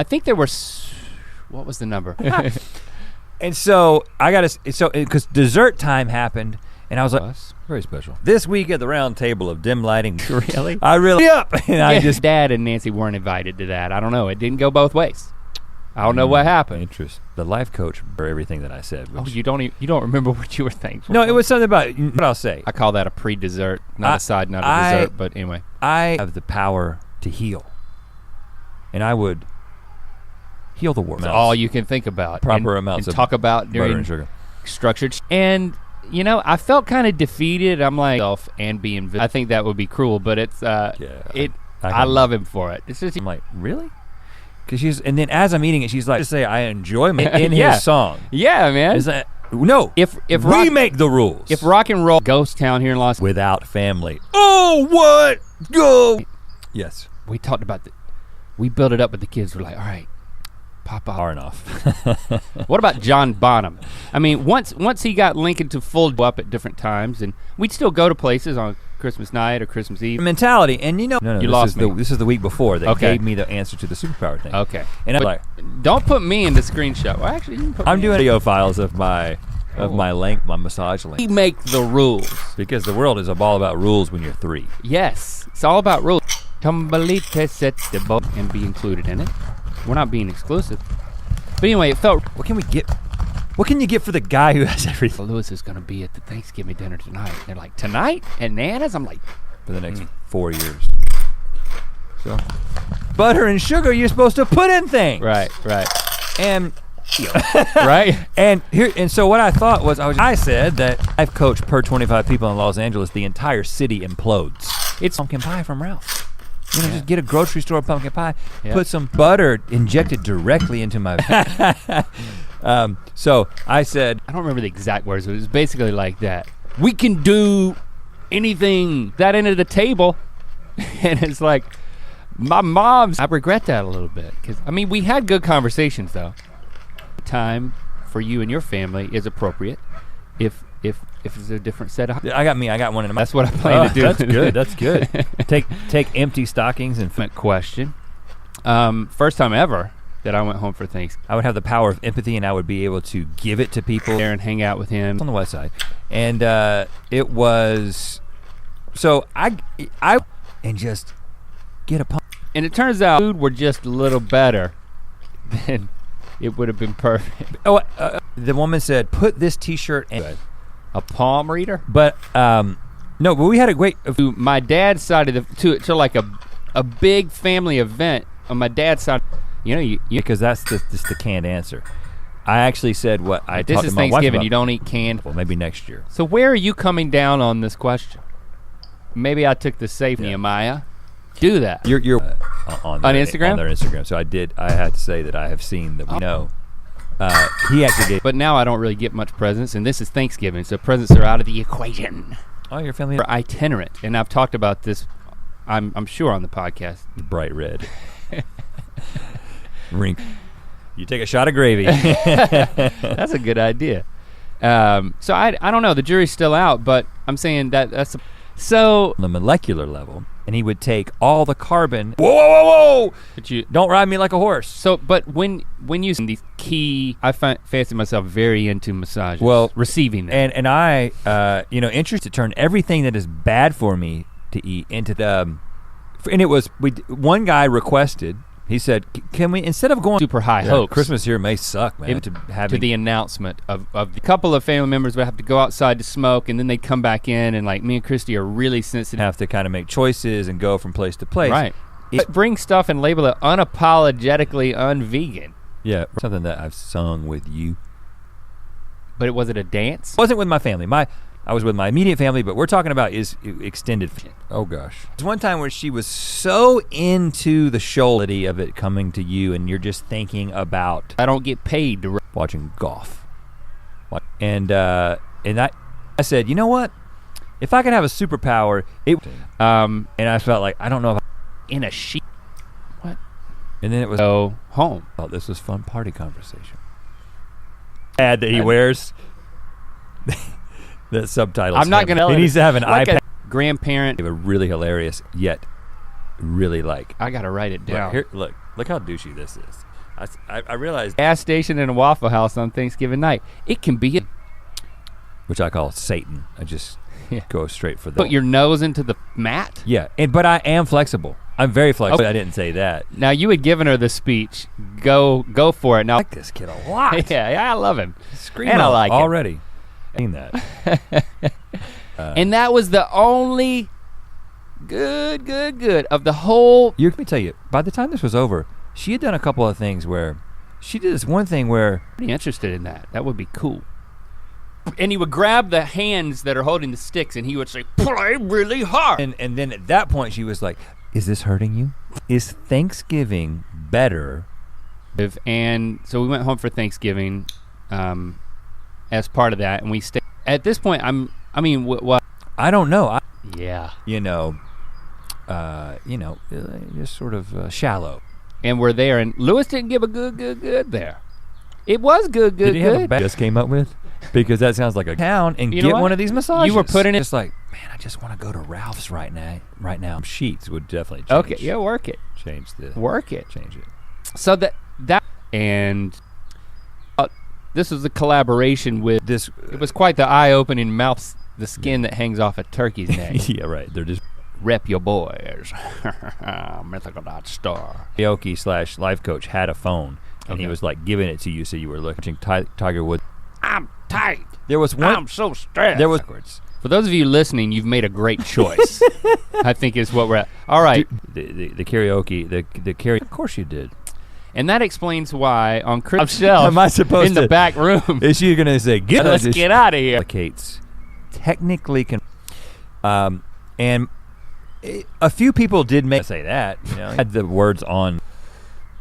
think there were what was the number? And so because dessert time happened, and I was like, very special. This week at the round table of dim lighting. Really? I really and I just Dad and Nancy weren't invited to that. I don't know. It didn't go both ways. I don't know what happened. Interest. The life coach for everything that I said. You don't remember what you were thankful No, for. it was something about what I'll say. I call that a pre-dessert, not a side, not a dessert. But anyway, I have the power to heal, and I would heal the world. That's all you can think about. Proper amounts and of talk about butter and sugar. Structured. And you know, I felt kind of defeated. I'm like, and being. I think that would be cruel, but it's I love him for it. It's just I'm like, really? Because and then as I'm eating it, she's like, to say I enjoy in his song. Yeah, man. Is that, no, if we make the rules. If rock and roll ghost town here in Los without family. Oh, what? Go. Yes. We talked about we built it up with the kids. We're like, all right, pop off. Far enough. What about John Bonham? I mean, once he got Lincoln to full up at different times, and we'd still go to places on Christmas night or Christmas Eve. Mentality, and you know, you lost me. This is the week before they gave me the answer to the superpower thing. Okay. And I'm like, don't put me in the screenshot. Well, actually, you can put I'm doing video files of my massage link. We make the rules. Because the world is all about rules when you're 3. Yes, it's all about rules. Tumbalite set the boat and be included in it. We're not being exclusive. But anyway, it felt. What can we get? What can you get for the guy who has everything? Lewis is gonna be at the Thanksgiving dinner tonight. They're like, tonight at Nana's? I'm like, for the next 4 years. So, butter and sugar you're supposed to put in things. Right. And right. And so what I thought was, I said that I've coached per 25 people in Los Angeles, the entire city implodes. It's pumpkin pie from Ralph's. You know, just get a grocery store pumpkin pie, put some butter injected directly into my so I said, I don't remember the exact words, but it was basically like that. We can do anything that end of the table. And it's like, my mom's, I regret that a little bit. Because, I mean, we had good conversations though. Time for you and your family is appropriate if it's a different set of. I got one in my. That's what I plan to do. That's good. Take empty stockings and question. First time ever that I went home for Thanksgiving. I would have the power of empathy, and I would be able to give it to people there and hang out with him on the west side. And it was so I and just get a pump. And it turns out food were just a little better, then it would have been perfect. Oh, the woman said, "Put this T-shirt in." A palm reader? But no, but we had a great. To my dad's side of to like a big family event on my dad's side. You know, you because that's just the canned answer. I actually said what I this talked is to my wife Thanksgiving. about. You don't eat canned. Well, maybe next year. So where are you coming down on this question? Maybe I took the safe, Nehemiah. Do that. You're on Instagram? On their Instagram. So I had to say that I have seen that we know. He actually gave. But now I don't really get much presents, and this is Thanksgiving, so presents are out of the equation. Oh, your family. We're itinerant, and I've talked about this. I'm sure on the podcast. Bright red. Rink. You take a shot of gravy. That's a good idea. So I don't know. The jury's still out, but I'm saying that's so. On the molecular level, and he would take all the carbon. Whoa, whoa, whoa, whoa! But you Don't ride me like a horse. So, but when you these key, I fancy myself very into massages. Well, receiving them. And I, interested to turn everything that is bad for me to eat into the. And it was one guy requested. He said, "Can we instead of going super high hopes? Christmas here may suck, man." To the announcement of a couple of family members would have to go outside to smoke, and then they'd come back in, and like me and Christy are really sensitive. Have to kind of make choices and go from place to place. Right. Bring stuff and label it unapologetically unvegan. Yeah, something that I've sung with you. But was it a dance? It wasn't with my family. I was with my immediate family, but we're talking about is extended. Oh gosh. There's one time where she was so into the shoality of it coming to you, and you're just thinking about. I don't get paid to watching golf. And I said, you know what? If I could have a superpower, and I felt like I don't know if in a sheet. What? And then it was go home. Oh, this was fun party conversation. Ad that he wears. The subtitles. I'm not gonna. He needs to have an like iPad. Grandparent. They were really hilarious, yet really like. I gotta write it down. Here, look how douchey this is. I realized. Gas station and a Waffle House on Thanksgiving night. It can be. Which I call Satan. I just go straight for that. Put your nose into the mat? Yeah, but I am flexible. I'm very flexible. I didn't say that. Now you had given her the speech. Go for it. Now I like this kid a lot. yeah, I love him. Scream and I like already. Seen that. And that was the only good of the whole. Let me tell you, by the time this was over, she had done a couple of things where she did this one thing where. Pretty interested in that. That would be cool. And he would grab the hands that are holding the sticks and he would say, play really hard. And then at that point she was like, is this hurting you? Is Thanksgiving better? And so we went home for Thanksgiving as part of that, and we stayed. At this point, what? I don't know. Yeah. Just sort of shallow. And we're there, and Lewis didn't give a good there. It was good. Did he have a just came up with? Because that sounds like a town and get one of these massages. You were putting it. Just like, man, I just want to go to Ralph's right now. Sheets would definitely change. Okay, yeah, work it. Change it. So that and this was a collaboration with this. It was quite the eye-opening mouth, the skin that hangs off a turkey's neck. Yeah, right. They're just rep your boys. Mythical.star. Karaoke / life coach had a phone, and he was like giving it to you, so you were looking Tiger Woods. I'm tight. There was one. I'm so stressed. There was. For those of you listening, you've made a great choice. I think is what we're at. All right. The karaoke, the karaoke. Of course you did. And that explains why on Chris's shelf am I supposed in the back room. Is she gonna say, let's get out of here? Technically and a few people did say that. Had the words on.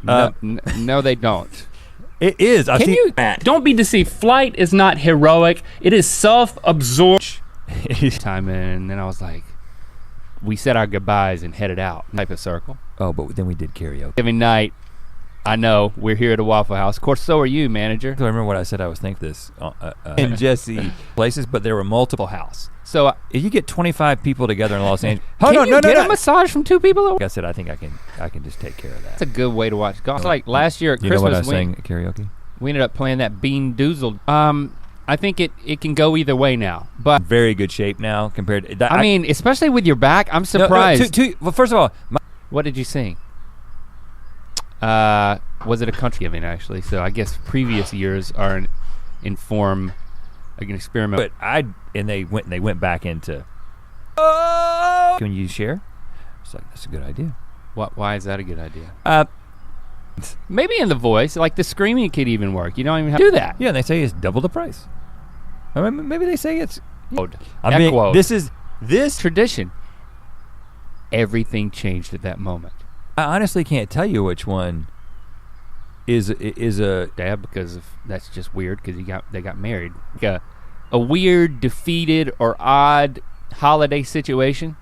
No, they don't. It is. Don't be deceived. Flight is not heroic. It is self-absorbed. Time in, and then I was like, we said our goodbyes and headed out. Type of circle. Oh, but then we did karaoke. Every night, I know, we're here at the Waffle House. Of course, so are you, manager. I remember what I said I was thinking this in Jesse places, but there were multiple house. So if you get 25 people together in Los Angeles, can you get a massage from 2 people? Like I said, I think I can just take care of that. That's a good way to watch golf. It's like last year at Christmas, you know what I was saying at karaoke? We ended up playing that Bean Doozled. I think it can go either way now. But very good shape now compared to that. I mean, especially with your back, I'm surprised. Well, first of all, what did you sing? Was it a country giving actually? So I guess previous years are inform like an experiment. But they went back into. Oh! Can you share? It's like that's a good idea. Why is that a good idea? Maybe in the voice, like the screaming could even work. You don't even have to do that. Yeah, they say it's double the price. I mean, maybe they say it's. This is this tradition. Everything changed at that moment. I honestly can't tell you which one is a dad because that's just weird because they got married. Like a weird, defeated, or odd holiday situation.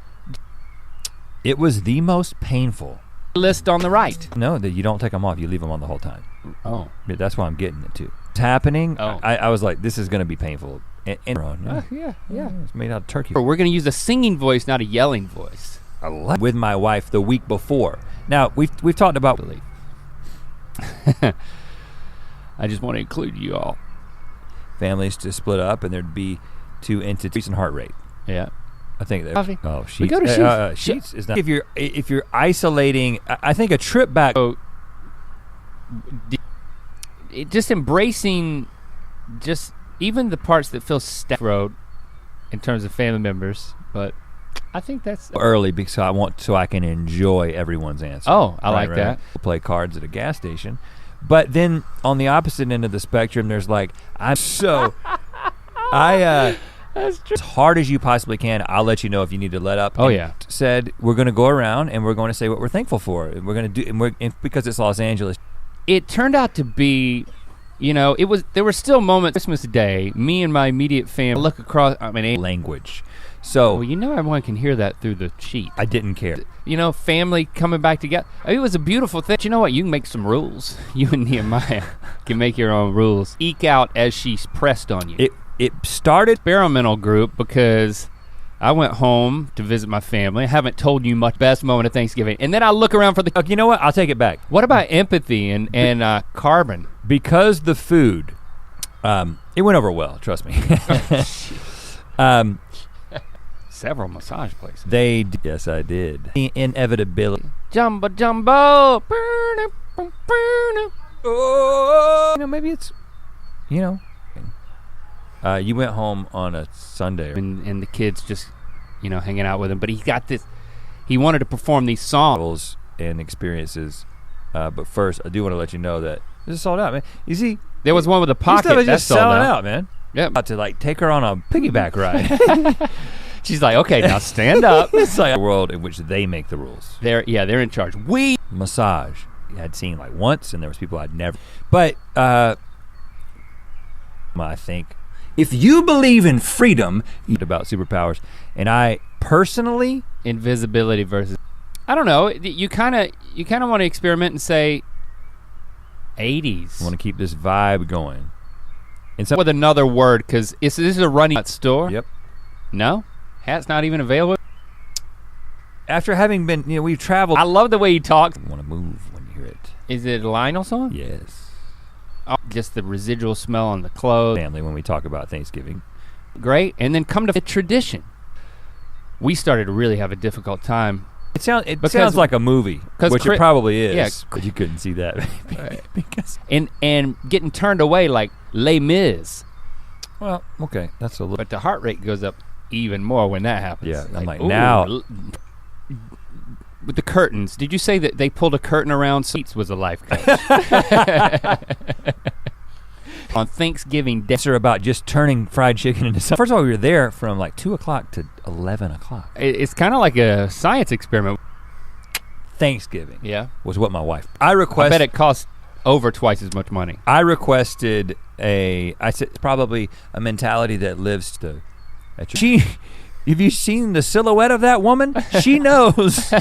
It was the most painful. List on the right. No, that you don't take them off. You leave them on the whole time. Oh, that's why I'm getting it too. It's happening. Oh. I was like, this is gonna be painful. Yeah. It's made out of turkey. We're gonna use a singing voice, not a yelling voice. With my wife the week before. Now we've talked about. I just want to include you all. Families to split up, and there'd be two entities and heart rate. Yeah. I think that. Coffee. Oh, Sheets. We go to Sheets. Sheets is not. If you're isolating, I think a trip back. So, just embracing, just even the parts that feel stacked road, in terms of family members, but I think that's early because I can enjoy everyone's answer. Oh, I like that. We'll play cards at a gas station, but then on the opposite end of the spectrum, there's like as hard as you possibly can. I'll let you know if you need to let up. Oh yeah. Said we're going to go around and we're going to say what we're thankful for. And we're going to do, and because it's Los Angeles. It turned out to be, there were still moments. Christmas Day, me and my immediate family look across. Language. So everyone can hear that through the sheet. I didn't care. Family coming back together. It was a beautiful thing. You know what? You can make some rules. You and Nehemiah can make your own rules. Eke out as she's pressed on you. It started experimental group because I went home to visit my family. I haven't told you much best moment of Thanksgiving. And then I look around for you know what? I'll take it back. What about empathy and carbon? Because the food, it went over well, trust me. Several massage places. Yes, I did. The inevitability. Jumbo, jumbo. Oh, maybe it's, you went home on a Sunday. And the kids just, hanging out with him. But he wanted to perform these songs. And experiences. But first, I do want to let you know that this is sold out, man. You see? There was one with a pocket that's just selling out, man. Yeah. About to take her on a piggyback ride. She's like, okay, now stand up. It's like a world in which they make the rules. They're in charge. Massage. I'd seen like once, and there was people I'd never. But I think if you believe in freedom, about superpowers, and I personally invisibility versus. I don't know. You kind of want to experiment and say 80s. I want to keep this vibe going. And so with another word, because this is a running store. Yep. No? Hat's not even available? After having been, we've traveled. I love the way he talks. You want to move when you hear it. Is it a Lionel song? Yes. Oh, just the residual smell on the clothes. Family when we talk about Thanksgiving. Great. And then come to the tradition. We started to really have a difficult time. It sounds like a movie, which it probably is. Yeah. But you couldn't see that. because and getting turned away like Les Mis. Well, okay, that's a little. But the heart rate goes up even more when that happens. Yeah, I'm like now. With the curtains, did you say that they pulled a curtain around seats was a life coach? On Thanksgiving Day. Are about just turning fried chicken into something. First of all, we were there from like 2 o'clock to 11 o'clock. It's kind of like a science experiment. Thanksgiving. Yeah. Was what my wife. I bet it cost over twice as much money. I requested I said it's probably a mentality that lives to. Have you seen the silhouette of that woman? She knows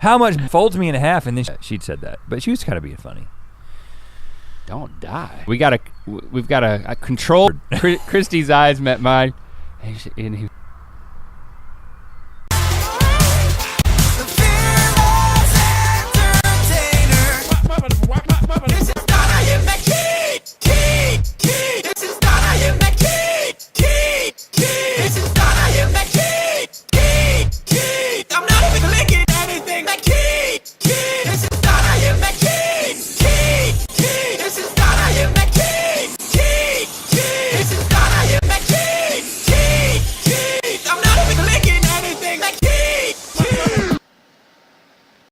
how much folds me in half, and then she'd said that, but she was kind of being funny. Don't die. We've got a control. Christy's eyes met mine, and he